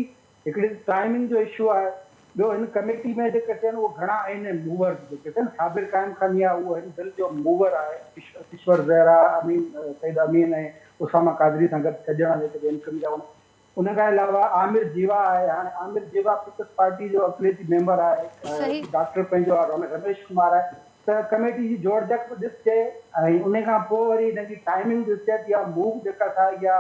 हिकिड़ी टाइमिंग जो इशू आहे। ॿियो हिन कमेटी में जेके थियनि उहे घणा आहिनि मूवर जेके थियनि, साबिर क़ाइम खानी आहे उहो हिन बिल जो मूवर आहे, ईश्वर ज़हरा अमीन सईद अमीन ऐं उसामा कादरी सां गॾु छॾण जेके इनकम जा उन खां अलावा आमिर जीवा आहे। हाणे आमिर जीवा पीपल्स पार्टी जो अक़लियती मेंबर आहे, डॉक्टर पंहिंजो आहे रमेश कुमार आहे। त कमेटी जी जोड़जक बि ॾिसजे ऐं उन खां पोइ वरी हिन जी टाइमिंग ॾिसजे त इहा मूव जेका था इहा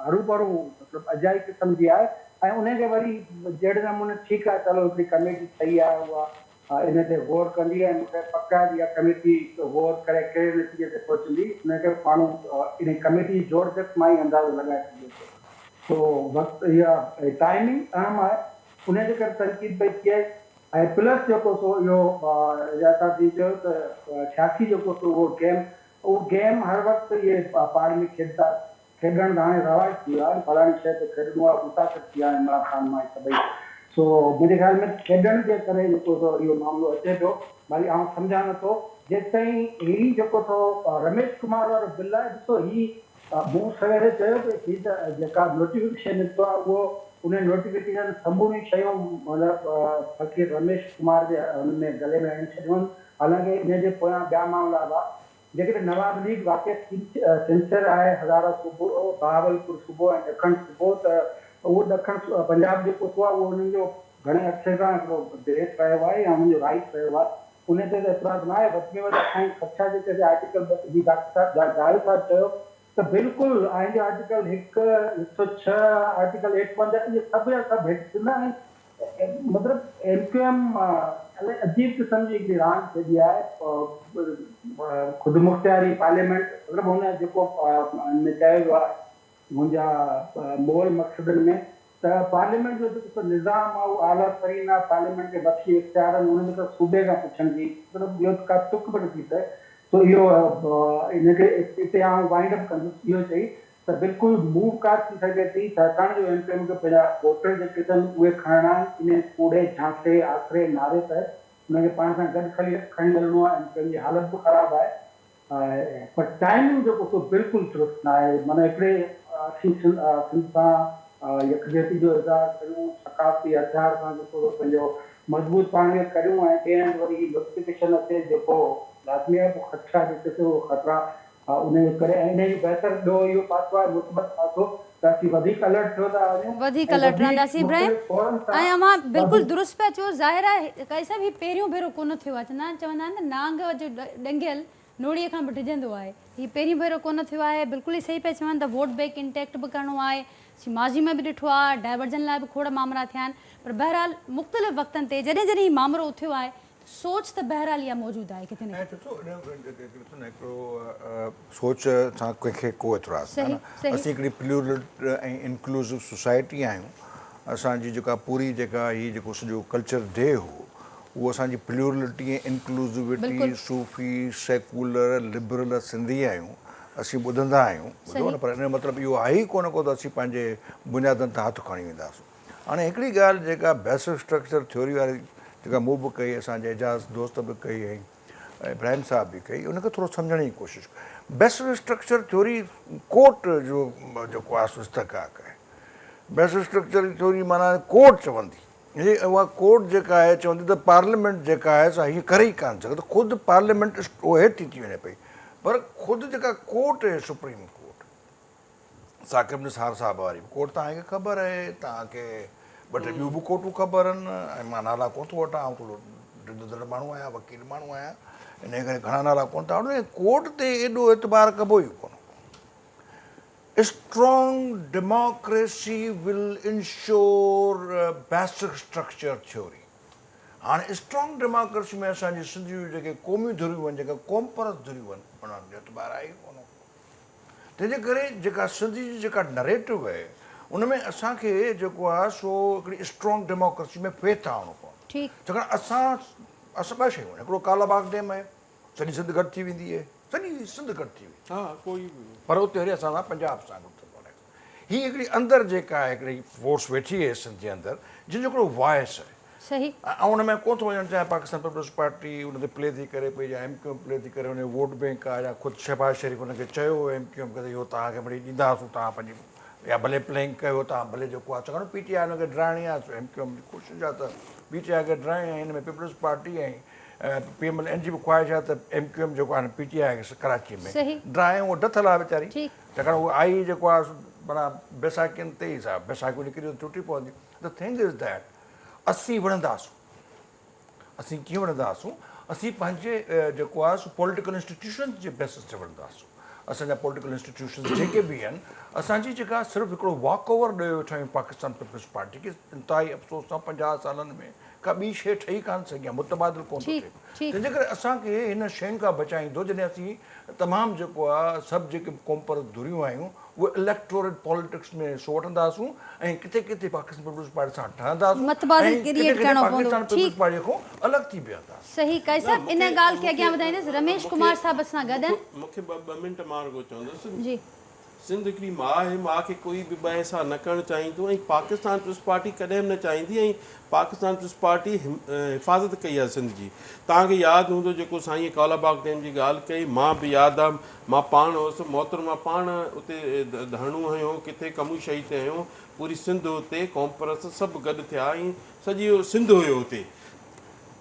हरू भरू मतिलबु अजाई क़िस्म जी आहे। ऐं उनखे वरी जहिड़े नमूने ठीकु आहे चलो हिकिड़ी कमेटी ठही आहे उहा इन ते गौर कंदी ऐं मूंखे पक आहे इहा कमेटी गौर करे कहिड़े नतीजे ते पहुचंदी उनखे माण्हू इन कमेटी जी जोड़जक मां ई अंदाज़ो लॻाए सघे थो। तो वक़्तु इहा टाइमिंग अहम आहे, उनजे करे तरकीब पई थिए। ऐं प्लस जेको सो इहो एजाज़ जी चयो त सियासी जेको सो उहो गेम हर वक़्तु इहे पाण में खेॾण हाणे रवाज थी वियो आहे। फलाणी शइ ते खेॾणो आहे, मुतासिर थी विया आहिनि इमरान ख़ान मां सभई। सो मुंहिंजे ख़्याल में खेॾण जे करे जेको सो इहो मामिलो अचे पियो। भली आउं सम्झां नथो जेसिताईं हीअ जेको सो रमेश कुमार वारो बिल आहे, ॾिसो ही मूं सवेरे चयो त हीअ त जेका नोटिफिकेशन निकितो आहे उहो उन नोटिफिकेशन समूरी शयूं मतिलबु फ़क़ीर रमेश कुमार जे हुन में गले में आणे छॾियूं आहिनि। हालांकि इन जे पोयां ॿिया मामला हुआ। जेकॾहिं नवाज़ लीग वाक़ई सिंसियर आहे, हज़ारा सूबो बहावलपुर सूबो ऐं ॾखण सूबो, त उहो ॾखण पंजाब जेको सो आहे उहो उन्हनि जो घणे अरसे खां हिकिड़ो देश रहियो आहे या हुननि जो राइट रहियो आहे। उन ते त एतिराज़ न आहे। वधि में वधि असांजी कक्षा जेके आर्टिकल जी डॉक्टर साहब चयो त बिल्कुलु आहिनि जो आर्टिकल 106 आर्टिकल 105 इहे सभु जा सभु हिट थींदा आहिनि। मतिलबु MQM अजीब क़िस्म जी हिकिड़ी रांदि थींदी आहे, ख़ुदि मुख़्तियारी पार्लियामेंट मतिलबु हुन जेको में चयो वियो आहे मुंहिंजा मोल मक़सदनि में त पार्लियामेंट जो जेको निज़ाम आहे उहो आला तरीन आहे, पार्लियामेंट खे बख़्शी इख्तियार आहिनि, उनमें त सूबे खां पुछण जी मतिलबु ॿियो का तुक बि नथी थिए। तो इहो इनखे हिते आउं वाइंड अप कंदुसि इहो चई त बिल्कुलु मूव कार थी सघे थी छाकाणि जो एमपीएम खे पंहिंजा वोटर जेके अथनि उहे खणणा आहिनि इन कूड़े झांसे आखिरे नारे तहत उनखे पाण सां गॾु खणी हलणो आहे। एमपीएम जी हालत बि ख़राबु आहे पर टाइमिंग जेको सो बिल्कुलु दुरुस्त न आहे। माना हिकिड़े सिंध सां यकजहती जो इज़हार करियूं, सकाफ़ती हथियार सां जेको पंहिंजो मज़बूत पाण खे करियूं ऐं ॿिए हंधि वरी नोटिफिकेशन अचे जेको लाज़मी आहे पोइ ख़दशा जेके उहो ख़तरा उनजे करे ऐं इनजी बहितर ॿियो इहो पासो आहे मुस्बत पासो त असीं वधीक अलर्ट थियो था वञूं, वधीक अलर्ट रहंदासीं इब्राहिम। ऐं अवां बिल्कुलु दुरुस्त पिया चयो, ज़ाहिर आहे काई साहिब हीउ पहिरियों भेरो कोन थियो आहे। चवंदा आहिनि न नांग जो ॾंगियल नोड़ीअ खां बटिजंदो आहे, हीउ पहिरियों भेरो कोन थियो आहे। बिल्कुलु ई सही पिया चवनि त वोट बैंक इंटैक्ट बि करिणो आहे, माज़ी में बि ॾिठो आहे, डाइवर्जन लाइ बि खोड़ मामला थिया आहिनि। पर बहरहाल मुख़्तलिफ़ वक़्तनि ते जॾहिं जॾहिं हीउ मामिलो उथियो आहे सोच त बहरहाल इहा मौजूदु आहे किथे न हिकिड़ो सोच सां कंहिंखे को एतिराज़ न, असीं हिकिड़ी प्लूरल ऐं इंक्लूसिव सोसाइटी आहियूं। असांजी जेका पूरी जेका हीअ जेको सॼो कल्चर डे हो उहो असांजी प्लूरलिटी ऐं इंक्लूसिविटी सूफ़ी सेकुलर लिबरल सिंधी आहियूं, असीं ॿुधंदा आहियूं, ॿुधो न, पर इन जो मतिलबु इहो आहे ई कोन को त असीं पंहिंजे बुनियादनि तां हथु खणी वेंदासीं। हाणे हिकिड़ी ॻाल्हि जेका बेसिक स्ट्रक्चर थ्योरी वारी जेका मूं बि कई, असांजे एजाज़ दोस्त बि कई ऐं इब्राहिम साहब बि कई, उनखे थोरो सम्झण जी कोशिशि। बेसिक स्ट्रक्चर थ्योरी कोर्ट जो जेको आहे इस्तकाक आहे। बेसिक स्ट्रक्चर थ्योरी माना कोर्ट चवंदी, हे उहा कोर्ट जेका आहे चवंदी त पार्लियामेंट जेका आहे सा हीअ करे ई कान सघंदो, ख़ुदि पार्लियामेंट उहे थी वञे पई, पर ख़ुदि जेका कोर्ट आहे सुप्रीम कोर्ट साकिब निसार साहब वारी कोर्ट तव्हांखे ख़बर आहे, तव्हांखे ॿ टे ॿियूं बि कोर्टूं ख़बर आहिनि ऐं मां नाला कोन थो वठां, आउं थोरो ॾिदड़ माण्हू आहियां, वकील माण्हू आहियां, इन करे घणा नाला कोन था वठूं। कोर्ट ते एॾो एतबार कबो ई कोन। स्ट्रॉन्ग डेमोक्रेसी विल इंश्योर बेसिक स्ट्रक्चर थ्योरी। हाणे स्ट्रॉन्ग डेमोक्रेसी में असांजी सिंध जूं जेके क़ौमी धुरियूं आहिनि, जेका क़ौम परस्त धुरियूं आहिनि, उन्हनि जो एतबार आहे ई कोन। तंहिंजे करे जेका सिंधी जी जेका नरेटिव आहे उनमें असांखे जेको आहे सो हिकिड़ी स्ट्रॉन्ग डेमोक्रेसी में फेथ आणणो पवंदो। छाकाणि असां ॿ शयूं आहिनि, हिकिड़ो कालाबाग डैम आहे, सॼी सिंध गॾु थी वेंदी आहे, सॼी सिंध गॾु थी वेंदी, हा कोई पर उते वरी असां सां पंजाब सां गॾु थींदो आहे। हीअ हिकिड़ी अंदरि जेका आहे हिकिड़ी फोर्स वेठी आहे सिंध जे अंदरि जंहिंजो हिकिड़ो वॉइस आहे सही, ऐं हुन में कोन थो वञणु चाहे पाकिस्तान पीपल्स पार्टी उन ते प्ले थी करे पई, या एमक्यूएम प्ले थी करे, उन वोट बैंक आहे, या ख़ुदि शहबाज़ शरीफ़ हुनखे चयो एमक्यूएम खे त इहो तव्हांखे वरी ॾींदासीं, तव्हां पंहिंजी या भले प्लेइंग कयो, तव्हां भले जेको आहे चवणु पीटीआई हुनखे ड्राइणी आहे, एमक्यूएम जी कोशिशि आहे त पीटीआई खे ड्राइणी आहे। हिन में पीपल्स पार्टी ऐं PMLN जी बि ख़्वाहिश आहे त एमक्यूएम जेको आहे पीटीआई खे कराची में ड्राइ उहो डथल आहे वीचारी, छाकाणि उहो आई जेको आहे माना बैसाखियुनि ते ई साहिबु बैसाखियूं निकिरी टुटी पवंदी। द थिंग इज़ दैट असीं विढ़ंदासीं, असीं कीअं विढ़ंदासीं, असीं पंहिंजे जेको आहे सो पॉलिटिकल इंस्टीट्यूशन जे बेसिस ते विढ़ंदासीं। असांजा पॉलिटिकल इंस्टीट्यूशन जेके बि आहिनि, असांजी जेका सिर्फ़ु हिकिड़ो वॉक ओवर ॾियो वेठा आहियूं पाकिस्तान पीपल्स पार्टी खे, इंतिहाई अफ़सोस सां 50 सालनि में का ॿी शइ ठही कान सघी आहे, मुतबादिल कोन थो थिए। तंहिंजे करे असांखे हिन शयुनि खां बचाईंदो जॾहिं असीं तमामु जेको आहे सभु जेके क़ौम परस्त धुरियूं आहियूं उहे इलेक्टोरल पॉलिटिक्स में सो वठंदासीं ऐं किथे किथे पाकिस्तान पीपल्स पार्टी सां ठहंदासीं, पाकिस्तान पीपल्स पार्टी खां अलॻि थी बीहंदासीं। सही काई साहब, इन ॻाल्हि खे अॻियां वधाईंदसि। रमेश कुमार साहब सां गॾु आहिनि। मूंखे ॿ मिंट मां रुॻो चवंदुसि जी, सिंध हिकिड़ी माउ आहे, माउ खे कोई बि ॿ हिसा न करणु चाहींदो, ऐं पाकिस्तान पीपल्स पार्टी कॾहिं बि न चाहींदी, ऐं पाकिस्तान पीपल्स पार्टी हिफ़ाज़त कई आहे सिंध जी। तव्हांखे यादि हूंदो जेको साईं कालाबाग डैम जी ॻाल्हि कई, मां बि यादि आहे, मां पाण हुउसि मोहतरमा, पाण उते धरणियूं हयूं, किथे कमू शही ते हयूं, पूरी सिंध हुते क़ौम परस्त सभु गॾु थिया ऐं सॼी सिंध हुयो हुते।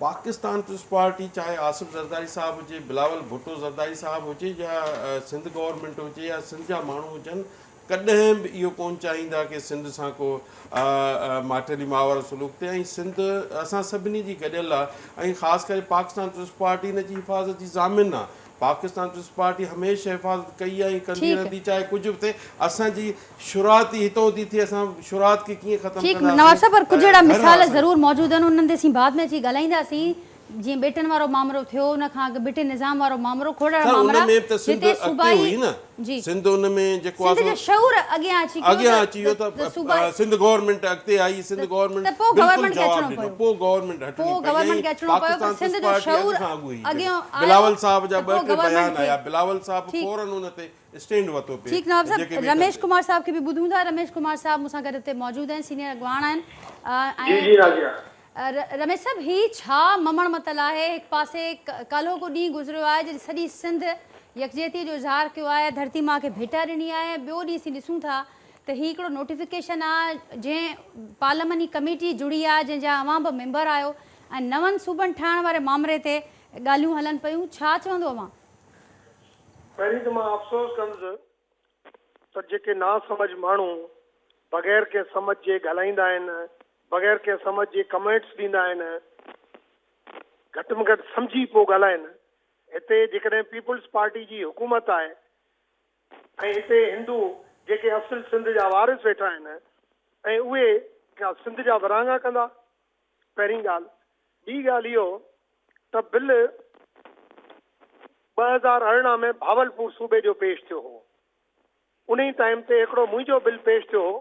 पाकिस्तान पीपल्स पार्टी चाहे आसिफ ज़रदारी साहब हुजे, बिलावल भुट्टो ज़रदारी साहब हुजे, या सिंध गवर्नमेंट हुजे, या सिंध जा माण्हू हुजनि, कॾहिं बि इहो कोन चाहींदा की सिंध सां को माटेली मावर सलूक थिए। ऐं सिंध असां सभिनी जी गॾियल आहे, ऐं ख़ासि करे पाकिस्तान पीपल्स पार्टी इन जी हिफ़ाज़त जी ज़ामिन आहे। पाकिस्तान पीपल्स पार्टी हमेशह हिफ़ाज़त कई आहे ऐं कंदी रहंदी, चाहे कुझु बि थिए। असांजी शुरूआत ई हितां थी थिए, असां शुरूआत खे कीअं ख़तमु कंदासीं। नवाज़ साहब, पर कुझु अहिड़ा मिसाल ज़रूरु मौजूदु आहिनि, उन्हनि ते असीं बाद में अची ॻाल्हाईंदासीं। जीअं बेटनि वारो मामिरो थियो उन खां अॻु बिटे निज़ाम वारो मामिरो खोड़ सर मामला उनमें त सिंध जिते अॻिते हुई न जी सिंध उनमें जेको सिंध जो शऊर अॻियां अची वियो त सिंध गवर्नमेंट अॻिते आई सिंध गवर्नमेंट त पोइ गवर्नमेंट खे जवाब अचिणो ॾिनो पियो पोइ गवर्नमेंट हटणी पोइ पई गवर्नमेंट खे ऐं अचिणो पियो पर पाकिस्तान सिंध जो पीपल्स पार्टी शऊर खां अॻु हुई अॻियां आयो बिलावल साहब जा त पोइ ॿ टे गवर्नमेंट बयान खे आया बिलावल साहब ठीकु। फौरन उन ते स्टैंड वरितो पे ठीक नवाब जेके साहब वेठा रमेश थे। कुमार साहब खे बि ॿुधूं था रमेश कुमार साहब मूंसां गॾु हिते मौजूदु आहिनि सीनियर अॻवान आहिनि जी जी नाज़िया रमेश साहब ही छा ममण मतल आहे हिकु पासे काल्हो को ॾींहुं गुज़रियो आहे जॾहिं सॼी सिंध यकजहती जो इज़हार कयो आहे धरती माउ खे भेटा ॾिनी आहे ॿियो ॾींहुं असीं ॾिसूं था त ही हिकिड़ो नोटिफिकेशन आहे जंहिं पार्लियामेंट कमेटी जुड़ी आहे जंहिंजा अवां बि मेंबर आहियो ऐं नवनि सूबनि ठाहिण वारे मामले ते ॻाल्हियूं हलनि पियूं छा चवंदो अवां पहिरीं त मां अफ़सोस कंदुसि त जेके ना समझ माण्हू बग़ैर कंहिं समझ जे ॻाल्हाईंदा आहिनि बग़ैर कंहिं समझ जे कमेंट्स ॾींदा आहिनि घटि में घटि सम्झी पोइ ॻाल्हाइनि हिते जेकॾहिं पीपुल्स पार्टी जी हुकूमत आहे ऐं हिते हिंदू जेके असुल सिंध जा वारिस वेठा आहिनि ऐं उहे क्या सिंध जा विरहाङा कंदा पहिरीं ॻाल्हि ॿी ॻाल्हि इहो त बिल 2018 में भावलपुर सूबे जो पेश थियो हो उन ई टाइम ते हिकिड़ो मुंहिंजो बिल पेश थियो हो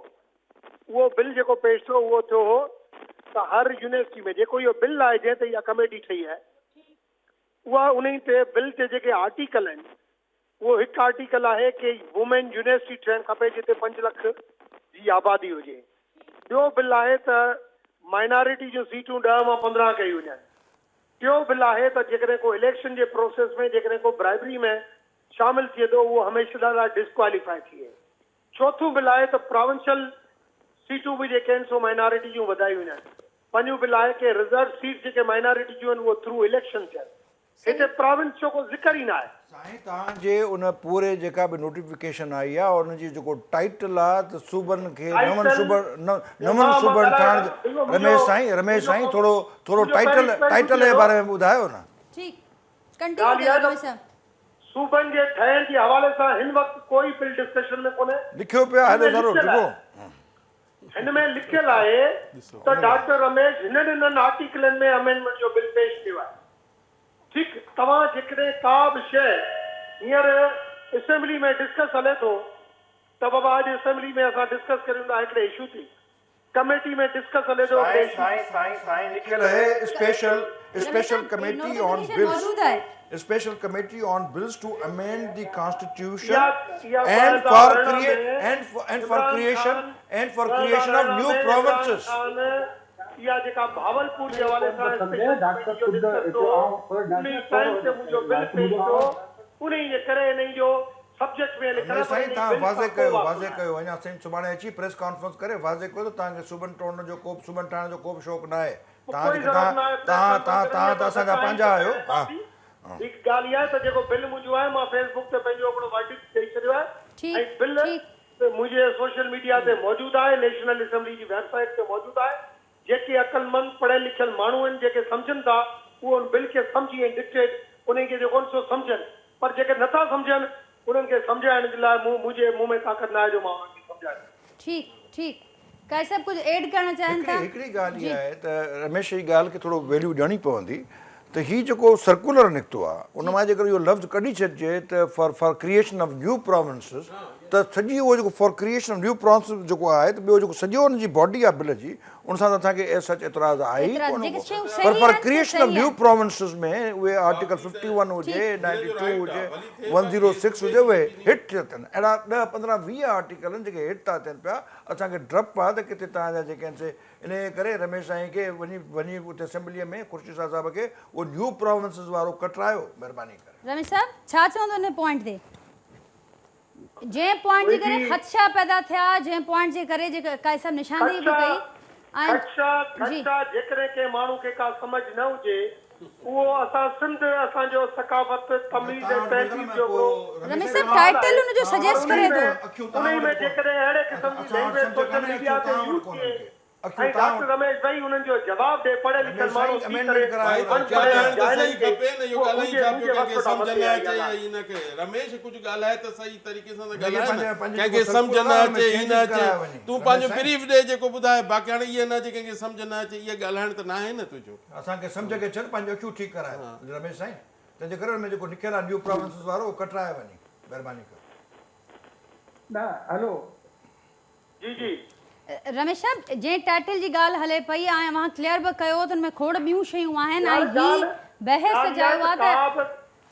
उहो बिल जेको पेश थियो उहो थियो हो त हर यूनिवर्सिटी में जेको इहो बिल आहे जंहिं ते इहा कमेटी ठही आहे उहा उन ई ते बिल ते जेके आर्टिकल आहिनि उहो हिकु आर्टिकल आहे कि वुमेन यूनिवर्सिटी ठहिणु खपे जिते 5 लख जी आबादी हुजे ॿियो बिल आहे त माइनॉरिटी जूं सीटूं 10 मां 15 कई वञनि टियों बिल आहे त जेकॾहिं को इलेक्शन जे प्रोसेस में जेकॾहिं को ब्राइबरी में शामिल थिए थो उहो हमेशह लाइ डिस्क्वालीफाई थिए चौथों बिल आहे त प्रोविंशियल सीटूं बि जेके आहिनि सो माइनॉरिटी जूं वधाई वञनि पंजो बिल आहे कि रिजर्व सीट जेके माइनॉरिटी जूं आहिनि उहो थ्रू इलेक्शन थियनि हिते प्रोविंस जो को ज़िक्र ई न आहे साईं तव्हांजे उन पूरे जेका बि नोटिफिकेशन आई आहे उनजी जेको टाइटल आहे त सूबनि खे नवनि सूबनि ठाहिण रमेश साईं थोरो टाइटल जे बारे में ॿुधायो न ठीकु कंटिन्यू कयो रमेश साहब सूबनि जे ठहण जे हवाले सां हिन वक़्तु कोई बिल डिस्कशन में कोन्हे लिखियो पियो आहे हेॾो सारो लिखो हिन में लिखियल आहे त डॉक्टर रमेश हिननि आर्टिकलनि में अमेंडमेंट जो बिल पेश कयो आहे ठीकु तव्हां जेकॾहिं का बि शइ हींअर असेंबली में डिस्कस हले थो त बाबा अॼु असेंबली में असां डिस्कस करियूं था हिकिड़े इशू थी कमेटी में डिस्कस हले थो लिखियल है special committee on bills special committee on bills to amend the constitution and for creation of new provinces या जेका भावलपुर जे हवाले सां डॉक्टर मुंहिंजो बिल पेश थियो उन जे करे इन्हनि जो सब्जेक्ट में लिखियल साईं तव्हां वाज़े कयो अञा साईं सुभाणे अची प्रेस कॉन्फ्रेंस करे वाज़े कयो त तव्हांखे सूबनि टोड़न जो को सूबनि ठाहिण जो को बि शौक़ु न आहे तव्हां त असांजा पंहिंजा आहियो हा हिकु ॻाल्हि इहा आहे त जेको बिल मुंहिंजो आहे मां फेसबुक ते पंहिंजो हिकिड़ो वर्डिक्ट ॾेई छॾियो आहे ऐं बिल मुंहिंजे सोशल मीडिया ते मौजूदु आहे नेशनल असेंबली जी वेबसाइट ते मौजूदु आहे जेके अक़लमंद पढ़ियल लिखियल माण्हू आहिनि जेके सम्झनि था उहो उन बिल खे सम्झी ऐं डिक्टेट उन खे जेको सो सम्झनि पर जेके नथा सम्झनि उन्हनि खे सम्झाइण जे लाइ मुंहिंजे मुंहं में ताक़त न आहे जो मां उन्हनि खे सम्झायां ठीकु काई साहब कुझु ऐड करणु चाहिनि था हिकिड़ी ॻाल्हि इहा आहे त रमेश जी ॻाल्हि खे थोरो वैल्यू ॾियणी पवंदी त हीउ जेको सर्कुलर निकितो आहे उन मां जेकर इहो लफ़्ज़ कढी छॾिजे त फॉर क्रिएशन ऑफ न्यू प्रोविंसिस त सॼी उहो जेको फॉर क्रिएशन ऑफ न्यू प्रोविंसिस जेको आहे त ॿियो जेको सॼो हुनजी बॉडी आहे बिल जी उन सां त असांखे सच एतिराज़ आहे ई कोन पर फॉर क्रिएशन ऑफ न्यू प्रोविंसिस में उहे आर्टिकल 51 हुजे 92 हुजे 106 हुजे उहे हिट थिया अथनि अहिड़ा 10 15 20 आर्टिकल आहिनि जेके हिट था थियनि पिया असांखे डपु आहे त किथे तव्हांजा जेके आहिनि से इन करे रमेश साईं खे वञी उते असेंबलीअ में खुर्शी साहब खे उहो न्यू प्रोविंसिस वारो कटरायो महिरबानी करे रमेश साहब छा चवंदो हिन पॉइंट ते जंहिं पॉइंट जे करे ख़दशा पैदा थिया जंहिं पॉइंट जे करे जेका काई साहब निशानदेही बि कई ख़दशा जेकॾहिं कंहिं माण्हू खे का समझ न हुजे उहो असां सिंध असांजो सकाफ़त तमीज़ ऐं तहज़ीब जो रमेश साहब टाइटल उनजो सजेस्ट करे थो उन में जेकॾहिं अहिड़े क़िस्म जी लैंग्वेज सोशल मीडिया ते यूज़ थिए अखियूं ऐं डॉक्टर रमेश भाई उन्हनि जो जवाब ॾे पढ़ियल लिखियल माण्हू थी करे amendment करायो भाई था। ॻाल्हाइण त जाइलनि सही खे खपे न, इहो उहो ॻाल्हाइनि छा पियो, मुंहिंजे कंहिंखे वक़्त सम्झ मथे न आई अचे ॻाल्हि या आहे। हिनखे रमेश कुझु ॻाल्हाए त सही तरीक़े सां त पंहिंजे- ॻाल्हाए पंहिंजे- न, पंहिंजे कंहिंखे जेको सम्झ न सर्कुलर अचे में ही न changes कराया अचे, वञे। तूं रमेश पंहिंजो साईं। ब्रीफ ॾे जेको ॿुधाए, बाक़ी हाणे इहे न अचे कंहिंखे सम्झ न अचे, इहे ॻाल्हाइण त न आहे न तुंहिंजो। असांखे सम्झ खे अचनि, पंहिंजो अखियूं ठीकु कराए रमेश साईं। तंहिंजे करे हुन में जेको लिखियलु आहे न्यू प्रोविंसिस वारो उहो कटराए वञे, महिरबानी करे। न हलो जी जी रमेश साहब जंहिं टाइटल जी ॻाल्हि हले पई ऐं मां क्लियर बि कयो त हुन में खोड़ ॿियूं शयूं आहिनि ऐं ही बहस चयो आहे त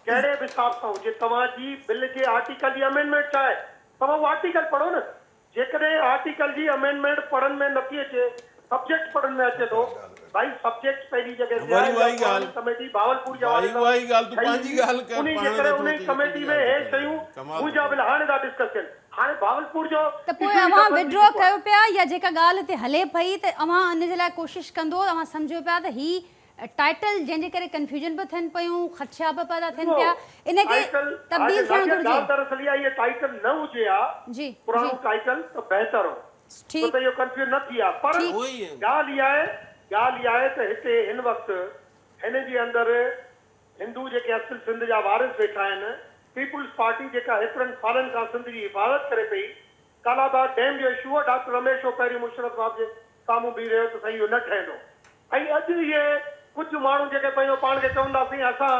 कहिड़े बि हिसाब सां हुजे तव्हांजी बिल जे आर्टिकल जी अमेंडमेंट छा आहे, तव्हां उहो आर्टिकल पढ़ो न। जेकॾहिं आर्टिकल जी अमेंडमेंट पढ़ण में नथी अचे, सब्जेक्ट पढ़ण में अचे थो, भाई सब्जेक्ट पहिरीं जॻह ते वरी उहा ई ॻाल्हि। कमेटी भावलपुर जा भाई उहा ई ॻाल्हि, तूं पंहिंजी ॻाल्हि कर, उन जे पाण करे नथो उन अचे, कमेटी में हिकिड़ी हे ॻाल्हि शयूं कमाल मुंहिंजा बिल हाणे था डिस्कस थियनि। हाणे भावलपुर जो त पोइ अवां विड्रॉ कयो पिया या जेका ॻाल्हि हिते हले पई त अवां इन जे लाइ कोशिशि कंदो, अवां सम्झो पिया त ही टाइटल जंहिंजे करे कंफ्यूजन बि थियनि पियूं, ख़दशा बि पैदा थियनि पिया, इनखे तब्दील थियणु घुरिजे। दरअसल इहा टाइटल न हुजे हा जी पुराणो टाइटल त बहितर हो, ठीकु त इहो कंफ्यूज न थी आहे। पर उहो ई आहे। ॻाल्हि इहा आहे त हिते हिन वक़्तु हिन जे अंदरि हिंदू जेके असुल सिंध जा वारिस वेठा आहिनि, पीपुल्स पार्टी जेका हेतिरनि सालनि खां सिंध जी हिफ़ाज़त करे पई, कालाबाग डैम जो इशू आहे, डॉक्टर रमेश हो पहिरीं मुशरफ साहब जे साम्हूं बीह रहियो त साईं इहो न ठहंदो। ऐं अॼु इहे कुझु माण्हू जेके पंहिंजो पाण खे चवंदासीं असां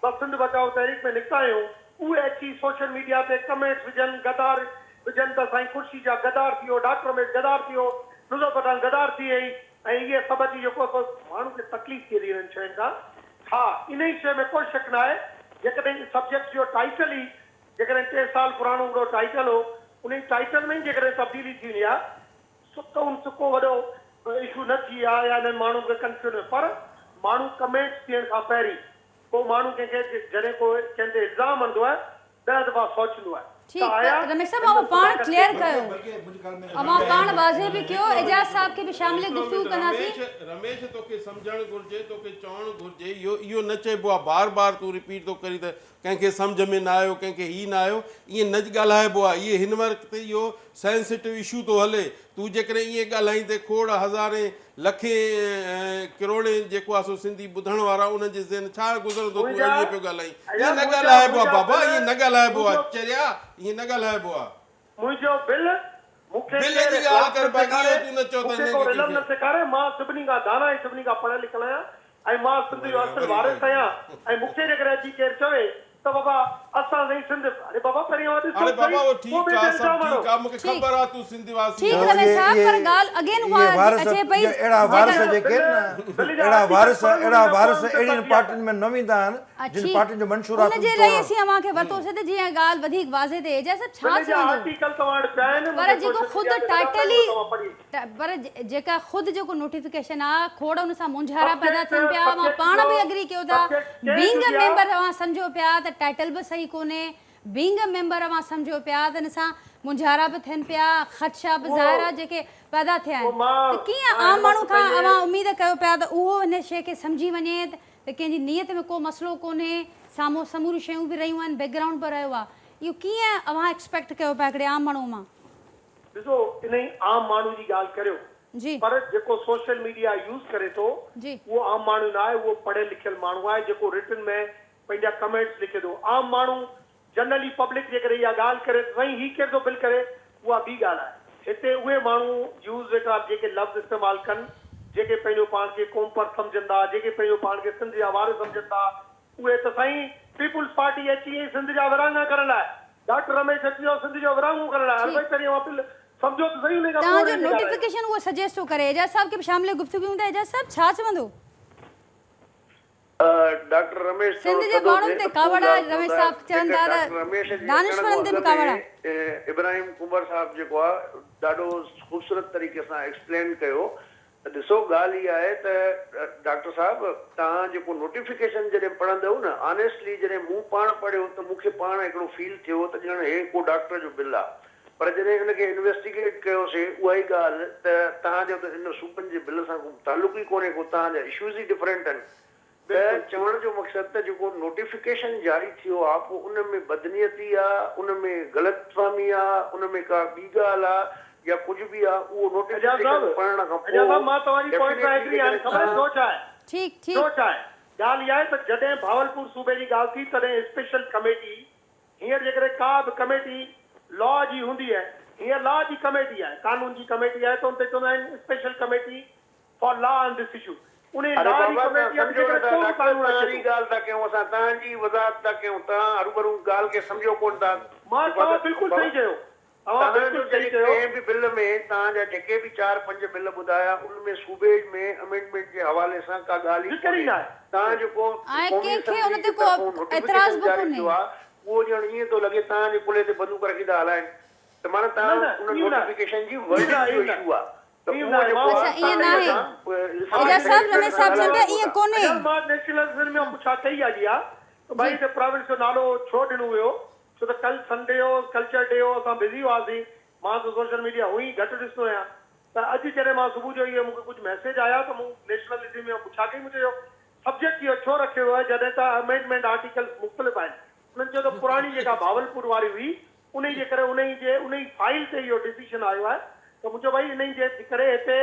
बसि सिंध बचाओ तहरीक में निकिता आहियूं, उहे अची सोशल मीडिया ते कमेंट्स विझनि, गदार विझनि त साईं ख़ुर्शी जा गदार थी वियो, डॉक्टर रमेश गदार थी वियो, नुज़र पठान गदार थी वई, ऐं इहे सभु अची जेको माण्हू खे तकलीफ़ थी रही हिननि शयुनि खां। हा, इन ई शइ में कोई शक न आहे, जेकॾहिं सब्जेक्ट जो टाइटल ई जेकॾहिं 3 साल पुराणो हिकिड़ो टाइटल हो, उन टाइटल में ई जेकॾहिं तब्दीली थी वई आहे, सुको वॾो इशू न थी आहे या हिननि माण्हू खे कंफ्यूजन। पर माण्हू कमेंट्स थियण खां पहिरीं पोइ माण्हू कंहिंखे जॾहिं कोई कंहिंते इल्ज़ाम हणंदो आहे 10 दफ़ा सोचंदो आहे। ठीकु आहे रमेश साहब, अवां पाण क्लियर कयो, अवां पाण वाज़े बि कयो, एजाज साहब खे बि शामिल गुफ़्तगू कंदासीं। रमेश तोखे सम्झणु घुरिजे, तोखे चवणु घुरिजे, इहो न चइबो आहे बार बार तूं रिपीट थो करी त कंहिंखे सम्झ में न आयो, कंहिंखे ही न आयो, ईअं न ॻाल्हाइबो आहे। इहे हिन वक़्त ते इहो सेंसिटिव इशू थो हले। तूं जेकॾहिं ईअं ॻाल्हाईं त खोड़ हज़ारे लखे किरोड़े जेको आहे सो सिंधी ॿुधण वारा उन्हनि जे ज़हन छा गुज़रंदो, तूं ईअं पियो ॻाल्हाईं। ईअं न ॻाल्हाइबो आहे बाबा, ईअं न ॻाल्हाइबो आहे चरिया, ईअं न ॻाल्हाइबो आहे। मुंहिंजो बिल मूंखे बिल जी ॻाल्हि कर, बाक़ी इहो तूं न चओ त मूंखे को इल्म न सेखारे, मां सभिनी खां दाना ऐं सभिनी खां पढ़ियल लिखियल आहियां, ऐं मां सिंध जो असुल वारिस आहियां। ऐं मूंखे जेकॾहिं अची केरु चवे त बाबा असां साईं सिंध, अरे बाबा पहिरीं अरे बाबा वो ठीक आहे, सब ठीक आहे, मूंखे ख़बर आहे तूं सिंधी वासी ठीक रमेश साहब, पर ॻाल्हि अगेन अचे पई अहिड़ा वारिस जेके अहिड़ा वारिस अहिड़ियुनि पार्टियुनि में न वेंदा आहिनि जिन पार्टियुनि जो मंशूर आहे। उनजे लाइ असीं अवां खे वरितोसीं त जीअं ॻाल्हि वधीक वाज़े थिए। एजाज साहब छा चवंदो, पर जेको ख़ुदि टाइटल ई, पर जेका ख़ुदि जेको नोटिफिकेशन आहे खोड़ हुन सां मुंझारा पैदा थियनि पिया, मां पाण बि एग्री कयो था। बीइंग अ मेंबर अवां सम्झो पिया त टाइटल बि सही कोन्हे, बीइंग अ मेंबर अवां सम्झो पिया त हिन सां मुंझारा बि थियनि पिया, ख़दशा बि ज़ाहिर आहे जेके पैदा थिया आहिनि। त कीअं आम माण्हू खां अवां उमेद कयो पिया त उहो हिन शइ खे सम्झी वञे त कंहिंजी नियत में को मसइलो कोन्हे, साम्हूं समूरियूं शयूं बि रहियूं आहिनि, बैकग्राउंड बि रहियो आहे, इहो कीअं अवां एक्सपेक्ट कयो पिया हिकिड़े आम माण्हू मां? ॾिसो, इन ई आम माण्हू जी ॻाल्हि करियो जी, पर जेको सोशल मीडिया यूज़ करे थो उहो आम माण्हू न आहे, उहो पढ़ियल लिखियल माण्हू आहे जेको रिटन में पंहिंजा कमेंट्स लिखे थो। आम माण्हू जनरली पब्लिक जेकॾहिं इहा ॻाल्हि करे साईं ही केर थो बिल करे, उहा ॿी ॻाल्हि आहे। हिते उहे माण्हू यूज़ वेठा जेके लफ़्ज़ इस्तेमालु कनि, जेके पंहिंजो पाण खे क़ौम पर सम्झनि था, जेके पंहिंजो पाण खे सिंध जा वारिस सम्झनि था, उहे त साईं पीपुल्स पार्टी अची वई सिंध जा विरहाङा करण लाइ, डॉक्टर रमेश अची वियो सिंध जो विरहाङो करण लाइ। हर भाई पहिरीं उहा बिल सम्झो त सही। तव्हांजो नोटिफिकेशन उहो सजेस्ट थो करे, एजाज साहब खे बि शामिल गुफ़्तगू हूंदा। एजाज साहब छा चवंदो? डॉक्टर रमेश सिंध जे माण्हुनि ते कावड़ आहे, रमेश साहब चवनि था त दानिशवरनि ते बि कावड़ आहे। इब्राहिम कुंवर साहब जेको आहे ॾाढो ख़ूबसूरत तरीक़े सां एक्सप्लेन कयो। ॾिसो, ॻाल्हि इहा आहे त डॉक्टर साहब तव्हां जेको नोटिफिकेशन जॾहिं पढ़ंदव न, ऑनेस्टली जॾहिं मूं पाण पढ़ियो त मूंखे पाण हिकिड़ो फील थियो त ॼण हे को डॉक्टर जो बिल आहे। पर जॾहिं हिनखे इन्वेस्टिगेट कयोसीं उहा ई ॻाल्हि त तव्हांजो त हिन सूबनि जे बिल सां को तालुक़ु ई कोन्हे, को तव्हांजा इशूज़ ई डिफरेंट आहिनि। त चवण जो मक़सदु त जेको नोटिफिकेशन जारी थियो आहे पोइ उन में बदनीयती आहे, उन में ग़लतफ़हमी आहे, उन में का ॿी ॻाल्हि आहे, या कुछ भी आहे उहो नोटिफिकेशन पढ़ण खां पोइ अजाज साहब मां तव्हांजी पॉइंट सां एग्री आहियां ख़बर छो छा आहे ठीक छो ठीक छा आहे ॻाल्हि इहा आहे त जॾहिं भावलपुर सूबे जी ॻाल्हि थी तॾहिं स्पेशल कमेटी हींअर जेकॾहिं का बि कमेटी लॉ जी हूंदी आहे हींअर लॉ जी कमेटी आहे कानून जी कमेटी आहे त हुन ते चवंदा आहिनि special committee for law on this issue उन अरे लॉ जी बाबा कमेटी आहे सम्झो जेकॾहिं को बि कानून तव्हांजी अचे ॻाल्हि था कयूं असां तव्हांजी वज़ाहत था कयूं तव्हां हरूभरू ॻाल्हि खे सम्झो कोन था मां तव्हां बिल्कुलु सही चयो तव्हां तव्हांजो बिल्कुलु सही जॾहिं चयो कंहिं बि बिल में तव्हांजा जेके बि 4-5 बिल ॿुधाया उनमें सूबे में अमेंडमेंट जे हवाले सां का ॻाल्हि ई ज़िक्र ई न आहे तव्हां जेको ऐं क़ौमी कंहिंखे असम्बली उन ते जे को तरफ़ां एतिराज़ नोटिफिकेशन बि जारी कोन्हे। थियो आहे उहो ॼण ईअं थो लॻे तव्हांजे कुल्हे ते बंदूक रखी था हलाइनि त माना तव्हां न, उन इहो न। नोटिफिकेशन जी इहो न, वर्डिंग जो इहो न। इशू आहे त इहो उहो न, जेको मां- आहे अच्छा, ईअं न आहे। असां एजाज साहब रमेश साहब चवंदा ईअं कोन्हे अजाज मां नेशनल असेंबली में पुछा कई आहे जी त भाई हिते प्रोविंस जो नालो छो ॾिनो वियो छो त कल संडे हो कल्चर डे हो असां बिज़ी हुआसीं मां त सोशल मीडिया हुई घटि ॾिसंदो आहियां त अॼु जॾहिं मां सुबुह जो इहे मूंखे कुझु मैसेज आया त मूं नेशनल असेंबली में पुछा कई मुंहिंजो सब्जेक्ट इहो छो रखियो वियो आहे जॾहिं त अमेंडमेंट आर्टिकल मुख़्तलिफ़ आहिनि उन्हनि चयो त पुराणी जेका भावलपुर वारी हुई उन जे करे उन फाइल ते इहो डिसीजन आयो आहे त मुंहिंजो भाई इन जे करे हिते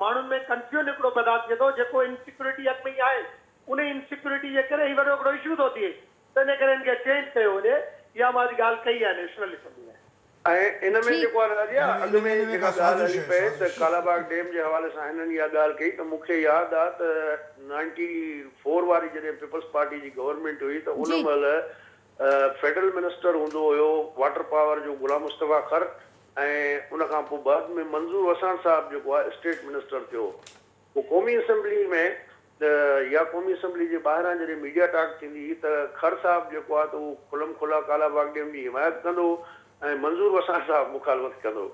माण्हुनि में कंफ्यूजन हिकिड़ो पैदा थिए थो जेको इनसिक्योरिटी अॻ में ई आहे उन इनसिक्योरिटी जे करे ही वॾो हिकिड़ो इशू थो थिए त इन करे हिनखे चेंज कयो वञे इहा मां ॻाल्हि कई आहे नेशनल असेंबली में ऐं इन में जेको आहे राजा अॻु में जेका ॻाल्हि हली पए त कालाबाग डैम जे हवाले सां हिननि इहा ॻाल्हि कई त मूंखे यादि आहे त 94 वारी जॾहिं पीपल्स पार्टी जी गवर्नमेंट हुई त उन महिल फेडरल मिनिस्टर हूंदो हुयो वाटर पावर जो गुलाम मुस्तफ़ा खर ऐं उन खां पोइ बाद में मंज़ूर वसाण साहब जेको आहे स्टेट मिनिस्टर थियो पोइ क़ौमी असैम्बली में या क़ौमी असैम्बली जे ॿाहिरां जॾहिं मीडिया टॉक थींदी त खर साहब जेको आहे त उहो खुलम खुला कालाबाग डैम जी हिमायत कंदो ऐं मंज़ूर वसाण साहब मुखालफ़त कंदो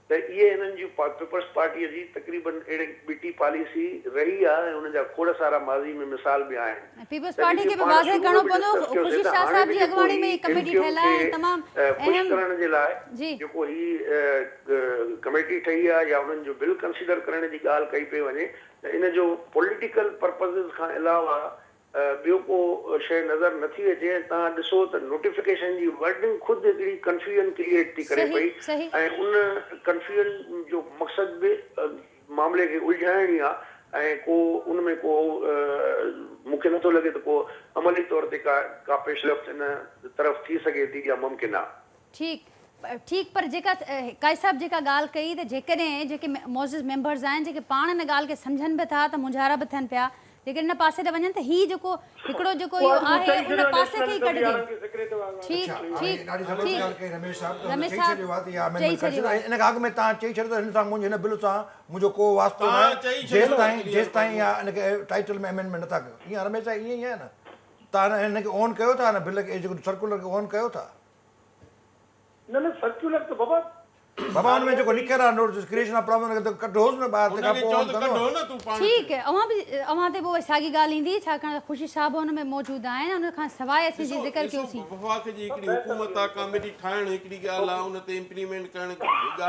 त इहे हिननि जी पीपल्स पार्टीअ जी तक़रीबन अहिड़ी बीटी पॉलिसी रही आहे ऐं हुन जा खोड़ सारा माज़ी में मिसाल बि आहिनि पीपल्स पार्टी के भी वाज़े करणो पवंदो खुशी शाह साहब जी अगवानी में कमेटी ठहियल आहे तमाम ख़ुशि अहम करण जे लाइ जी जेको ही कमेटी ठही आहे या उन्हनि जो बिल कंसीडर करण जी ॻाल्हि कई पई वञे त इन जो पॉलिटिकल पर्पज़ खां अलावा ॿियो को शइ नज़र नथी अचे तव्हां ॾिसो त नोटिफिकेशन जी वर्डिंग ख़ुदि हिकिड़ी कंफ्यूजन क्रिएट थी करे पई सही ऐं उन कंफ्यूजन जो मक़सदु बि मामले खे उलझाइण ई आहे ऐं को उन में को मूंखे नथो लॻे त को अमली तौर ते का पेशरफ़्त इन तरफ़ थी सघे थी या मुमकिन आहे ठीक पर जेका काई साहब जेका ॻाल्हि कई त जेकॾहिं जेके मौज़िज़ मेंबर्स आहिनि जेके पाण इन ॻाल्हि खे सम्झनि बि था त मुंझारा बि थियनि पिया लेकिन इन पासे ते वञनि त ही जेको हिकिड़ो जेको इहो आहे उन पासे खे ई कढिजे ठीक ठीक रमेश साहब रमेश चई साहब छॾियो आहे त इहा चई amendment छॾियो करे छॾियो। इन खां अॻु में तव्हां चई छॾियो त हिन सां मुंहिंजे हिन बिल सां मुंहिंजो को वास्तो न आहे चई छॾियो जेसिताईं इहा इनखे टाइटल में अमेंडमेंट नथा कयो ईअं रमेश साहब ईअं ई आहे न तव्हां हिनखे ऑन कयो था न बिल खे जेको सर्कुलर खे ऑन कयो था न सर्कुलर त बाबा बाबा हुन में जेको लिखियल आहे नोटिस क्रिएशन ऑफ प्रॉब्लम त कढोसि न ॿाहिरि तंहिंखां पोइ ऑन कंदो न तूं पाण ठीक है अवां ते पोइ साॻी ॻाल्हि ईंदी छाकाणि ख़ुशी साहब हुन में मौजूदु आहिनि उन खां सवाइ असीं जी ज़िक्र कयोसीं वफ़ाक़ जी हिकिड़ी हुकूमत आहे कमेटी ठाहिण हिकिड़ी ॻाल्हि आहे उन ते इम्प्लीमेंट करण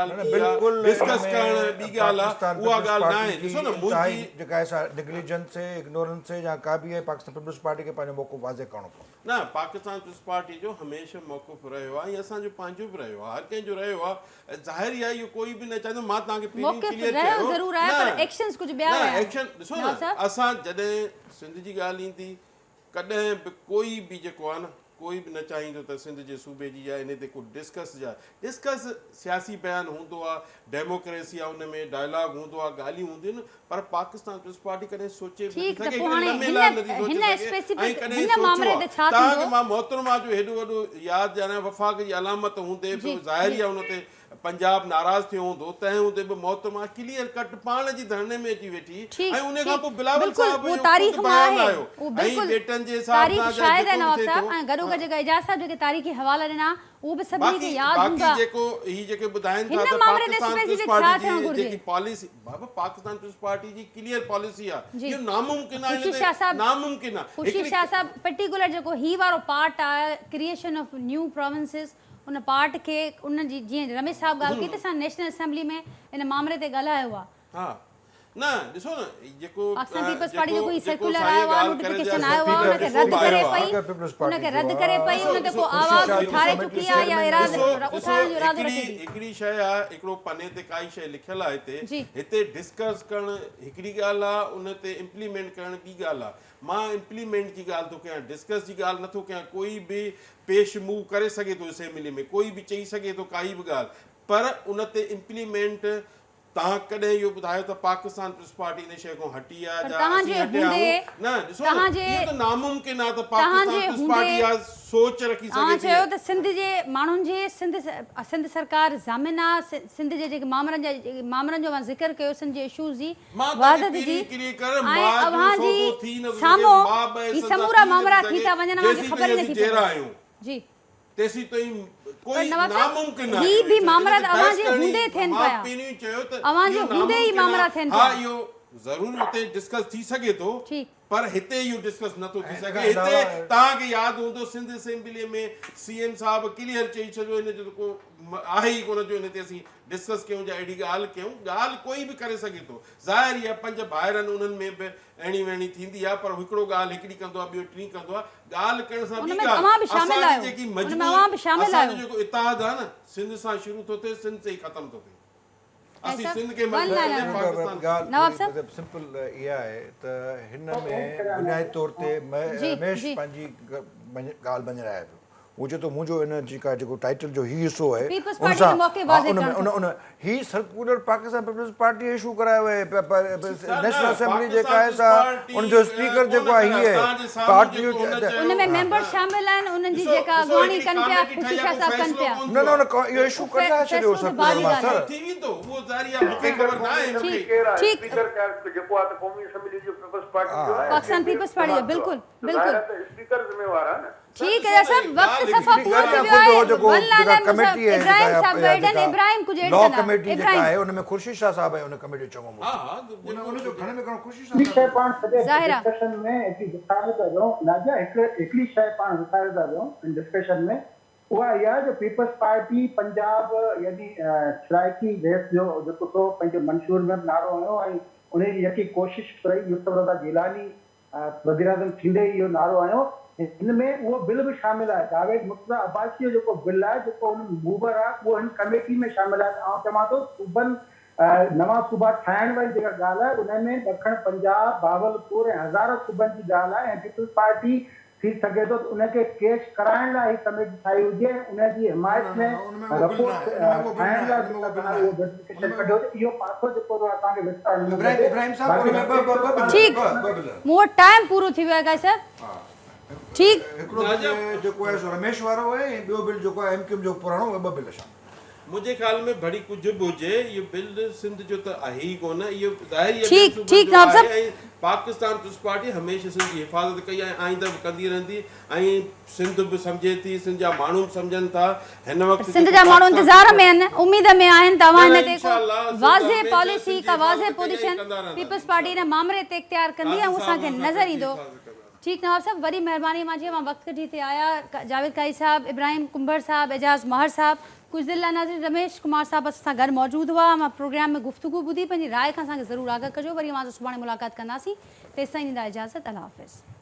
ॻाल्हि बिल्कुलु डिस्कस करण ॿी ॻाल्हि आहे उहा ॻाल्हि न आहे ॾिसो न मुंहिंजी जेका आहे नेग्लिजेंस से इग्नोरेंस से या का बि आहे पाकिस्तान पीपल्स पार्टी खे पंहिंजो मौक़ो वाज़े करणो पवंदो न पाकिस्तान पीपल्स पार्टी जो हमेशह मौक़ुफ़ रहियो आहे ऐं असांजो पंहिंजो बि रहियो आहे हर कंहिंजो रहियो आहे ज़ाहिर आहे इहो कोई बि न चाहींदो मां तव्हांखे मौक़िफ़ रहियो ज़रूरु आहे पर एक्शन्स कुझु ॿिया हुया एक्शन ॾिसो न असां जॾहिं सिंध जी ॻाल्हि ईंदी कॾहिं बि कोई बि जेको आहे न कोई बि न चाहींदो त सिंध जे सूबे जी या इन ते को डिस्कस सियासी बयानु हूंदो आहे डेमोक्रेसी आहे उन में डायलॉग हूंदो आहे ॻाल्हियूं हूंदियूं आहिनि पर पाकिस्तान पीपल्स पार्टी कॾहिं सोचे बि ठीक नथी त सघे, पोइ हाणे लंबे लाइ नथी सोचे हिन सघे, स्पेसिफिक ऐं कॾहिं हिन सोचियो मामले आहे। ते छा तव्हांखे थींदो मां मोहतरमा जो हेॾो वॾो यादि ॼाणां वफ़ाक़ जी अलामत हूंदे बि ज़ाहिर आहे हुन ते पंजाब नाराज़ थियो हूंदो तंहिं हूंदे बि मोहतरमा क्लियर कट पाण जी धरणे में अची वेठी ऐं उन खां पोइ बिलावल साहब वो तारीख़ में आहे वो बिल्कुल तारीख़ शायद है नवाब साहब ऐं गॾो गॾु जेका एजाज साहब जेके तारीख़ी हवाला ॾिना उहो बि सभिनी खे यादि हूंदा बाक़ी जेको ही जेके ॿुधाइनि था हिन त मामले ते पाकिस्तान specific पीपल्स छा पार्टी थियणु जी घुरिजे? जेकी पॉलिसी बाबा पाकिस्तान पीपल्स पार्टी जी क्लियर पॉलिसी आहे इहो नामुमकिन आहे खुशी शाह साहब नामुमकिन आहे खुशी शाह साहब पर्टिकुलर जेको ही वारो पार्ट आहे क्रिएशन ऑफ न्यू प्रोविंसेस उन पार्ट खे उन जी जीअं रमेश साहब ॻाल्हि कई त असां नेशनल असेंबली में इन मामले ते ॻाल्हायो आहे हा न ॾिसो न जेको पाकिस्तान पीपल्स पार्टी जो कोई जेको सर्कुलर साईं आयो आहे ॻाल्हि करे नोटिफिकेशन जा आयो आहे speaker उनखे जेको रद्द करे आयो आहे। पई उनखे रद्द करे पई उन ते को ॾिसो, आवाज़ ॾिसो, उठारे ॾिसो, चुकी आहे या इरादो ॾिसो उठाइण जो इरादो रखे थी हिकिड़ी शइ आहे हिकिड़ो पने ते काई शइ लिखियल आहे जी। हिते डिस्कस करणु हिकिड़ी ॻाल्हि आहे उन ते इम्प्लीमेंट करणु ॿी ॻाल्हि आहे मां इम्प्लीमेंट जी ॻाल्हि थो कयां डिस्कस जी ॻाल्हि नथो कयां कोई बि पेश मूव करे सघे थो असेंबली में कोई बि चई सघे थो काई बि ॻाल्हि पर उन ते इम्प्लीमेंट तव्हां कॾहिं इहो ॿुधायो त पाकिस्तान पीपल्स पार्टी इन शइ खां हटी आहे पर या तव्हांजे असीं हटिया हूंदे आहियूं? न ॾिसो न, तव्हांजे इहो त नामुमकिन आहे त पाकिस्तान तव्हांजे पीपल्स हूंदे पार्टी आहे सोच रखी तव्हां सघे चयो थी त सिंध जे माण्हुनि जे सिंध सरकार ज़ामिन आहे सिंध जे जेके मामरनि जो मां ज़िक्र कयो सिंध जे इशूज़ जी मां वहादत तव्हांखे जी क्लियर कर ऐं मां जो अव्हां सौदो जी थी न सघे, साम्हूं मां बि ही सदा समूरा थी न मामला सघे, थी था वञनि जेसीं मूंखे ख़बर ई ताईं नथी असीं जहिड़ा पए आहियूं जी तेसीं ताईं पर कोई नवाब साहब, नामुमकिन ही आहे बि मामला त इन ते अव्हां जे बहस करणी, हूंदे थियनि मां पिया। पहिरियों चयो त अव्हां जे इहो हूंदे ई नामुमकिन मामला आहे। थियनि हा पिया। इहो ज़रूर उते डिस्कस थी सघे थो ठीकु पर हिते इहो डिस्कस नथो थी ऐं सघे हिन खां हिते अलावा- तव्हांखे यादि हूंदो सिंध असेंबलीअ में सीएम साहब क्लियर चई छॾियो हिन जो को आहे ई कोन जो हिन ते असीं डिस्कस कयूं या अहिड़ी ॻाल्हि कयूं ॻाल्हि कोई बि करे सघे थो ज़ाहिर ई आहे 5 भाइर आहिनि उन्हनि में बि अहिड़ी वहिड़ी थींदी आहे पर हिकिड़ो ॻाल्हि हिकिड़ी कंदो आहे ॿियो टी कंदो आहे ॻाल्हि करण सां उनमें ॿी तव्हां बि ॻाल्हि शामिल असांजी आहियो। जेकी उनमें अव्हां बि शामिल असांजो आहियो। जेको इतिहाद आहे न सिंध सां शुरू थो थिए सिंध से ई ख़तमु थो थिए असीं ऐसा? सिंध खे वन लाइन मज़बूत आहे। पाकिस्तान नवाब साहब? ॻाल्हि सिंपल इहा आहे त हिन में बुनियादी तौर ते जी, रमेश जी। पंहिंजी ॻाल्हि बञाए पियो वो चए थो मुंहिंजो इन जेका जेको टाइटल जो ही हिसो आहे पीपल्स उन पार्टी सां जो मौक़े वाज़े उन में करणु उन ही सर्कुलर पाकिस्तान पीपल्स पार्टी इशू करायो आहे नेशनल असेंबली जेका आहे सा उनजो स्पीकर जेको आहे ही आहे पार्टी उन में मेंबर शामिल आहिनि उन्हनि जी जेका अॻुवाणी कनि पिया ख़ुशी शाह साहब कनि पिया न न उन इहो इशू कढाए छॾियो सर्कुलर मां सर थी वेंदो उहो ज़ाहिर आहे मूंखे ख़बर न आहे मूंखे ठीक स्पीकर जेको आहे त क़ौमी असेंबली जो पीपल्स पार्टी जो आहे पाकिस्तान पीपल्स पार्टी जो बिल्कुलु बिल्कुलु स्पीकर ज़िम्मेवार आहे न ठीक है सब वक्त सफ़ा पूरो थी वियो आहे वन लाइन आहे कमेटी आहे इब्राहिम साहब गाइडन इब्राहिम कुछ एड लॉ कंदा कमेटी जेका इब्राहिम आहे उन में खुर्शीद शाह साहब आहे उन कमेटी चङो हा हा उनजो घणे में घणो खुर्शीद हिकिड़ी शाह शइ पाण सॼे ज़ाहिरा। डिस्कशन में हिकिड़ी विस्तारे था ॾियूं नाज़िया हिकिड़ी शइ पाण विस्तारे था ॾियूं इन डिस्कशन में उहा इहा आहे जो पीपल्स पार्टी पंजाब यानी सराइकी रेस जो जेको सो पंहिंजे मंशूर में नारो हुयो ऐं उन जी यकी कोशिशि रही यूसुफ रज़ा गिलानी वज़ीर आज़म थींदे ई इहो नारो आयो हिन में उहो बिल बि शामिल आहे जावेद मुर्तज़ा अब्बासी जो जेको बिल आहे जेको हुन मूवर आहे उहो हिन कमेटी में शामिल आहे ऐं चवां थो सूबनि नवां सूबा ठाहिण वारी जेका ॻाल्हि आहे उन में ॾखण पंजाब भावलपुर ऐं हज़ार सूबनि जी ॻाल्हि आहे ऐं पीपल्स पार्टी थी सघे थो त उनखे केस कराइण लाइ ही कमेटी ठाही हुजे उनजी हिमायत में रिपोर्ट ठाहिण लाइ उहो नोटिफिकेशन कढियो इहो पासो जेको असांखे विस्तार इब्राहिम साहब उन में ॿ ठीक मूं वटि टाइम पूरो थी वियो आहे गाय साहब ठीक हिकिड़ो बिल जेको आहे सो रमेश वारो आहे ऐं ॿियो बिल जेको आहे एमक्यूएम जो पुराणो उहे ॿ बिल शामिल मुंहिंजे ख़्याल में भड़ी कुझु बि हुजे इहो बिल सिंध जो त आहे ई कोन इहो ज़ाहिर ठीक, ठीक, नवाब साहब। ऐं पाकिस्तान पीपल्स पार्टी हमेशह सिंध जी हिफ़ाज़त कई आहे आईंदा बि कंदी रहंदी ऐं सिंध बि सम्झे थी सिंध जा माण्हू बि सम्झनि था हिन वक़्तु सिंध जेको जा माण्हू पाकिस्तान इंतज़ार में आहिनि उम्मीद में आहिनि तव्हां हिन ते को इंशाअल्लाह, सिंध वाज़े हमेशह पॉलिसी सिंध का जी वाज़े हिफ़ाज़त पोजीशन कंदा रहंदा। पीपल्स पार्टी हिन मामले ते इख्तियार कंदी ऐं उहो असांखे नज़र ईंदो ठीक नवाब साहब वरी महिरबानी मां जीअं मां वक़्तु कढी हिते आया जावेद काई साहब इब्राहिम कुंभर साहब एजाज़ महर साहब कुछ दिल लाइ नाज़रीन रमेश कुमार साहब असां सां गॾु मौजूदु हुआ मां प्रोग्राम में गुफ़्तगू ॿुधी पंहिंजी राय खां असांखे ज़रूरु आगाह कजो वरी मां सुभाणे मुलाक़ात कंदासीं तेसिताईं ॾींदा इजाज़त अल्लाह हाफ़िज़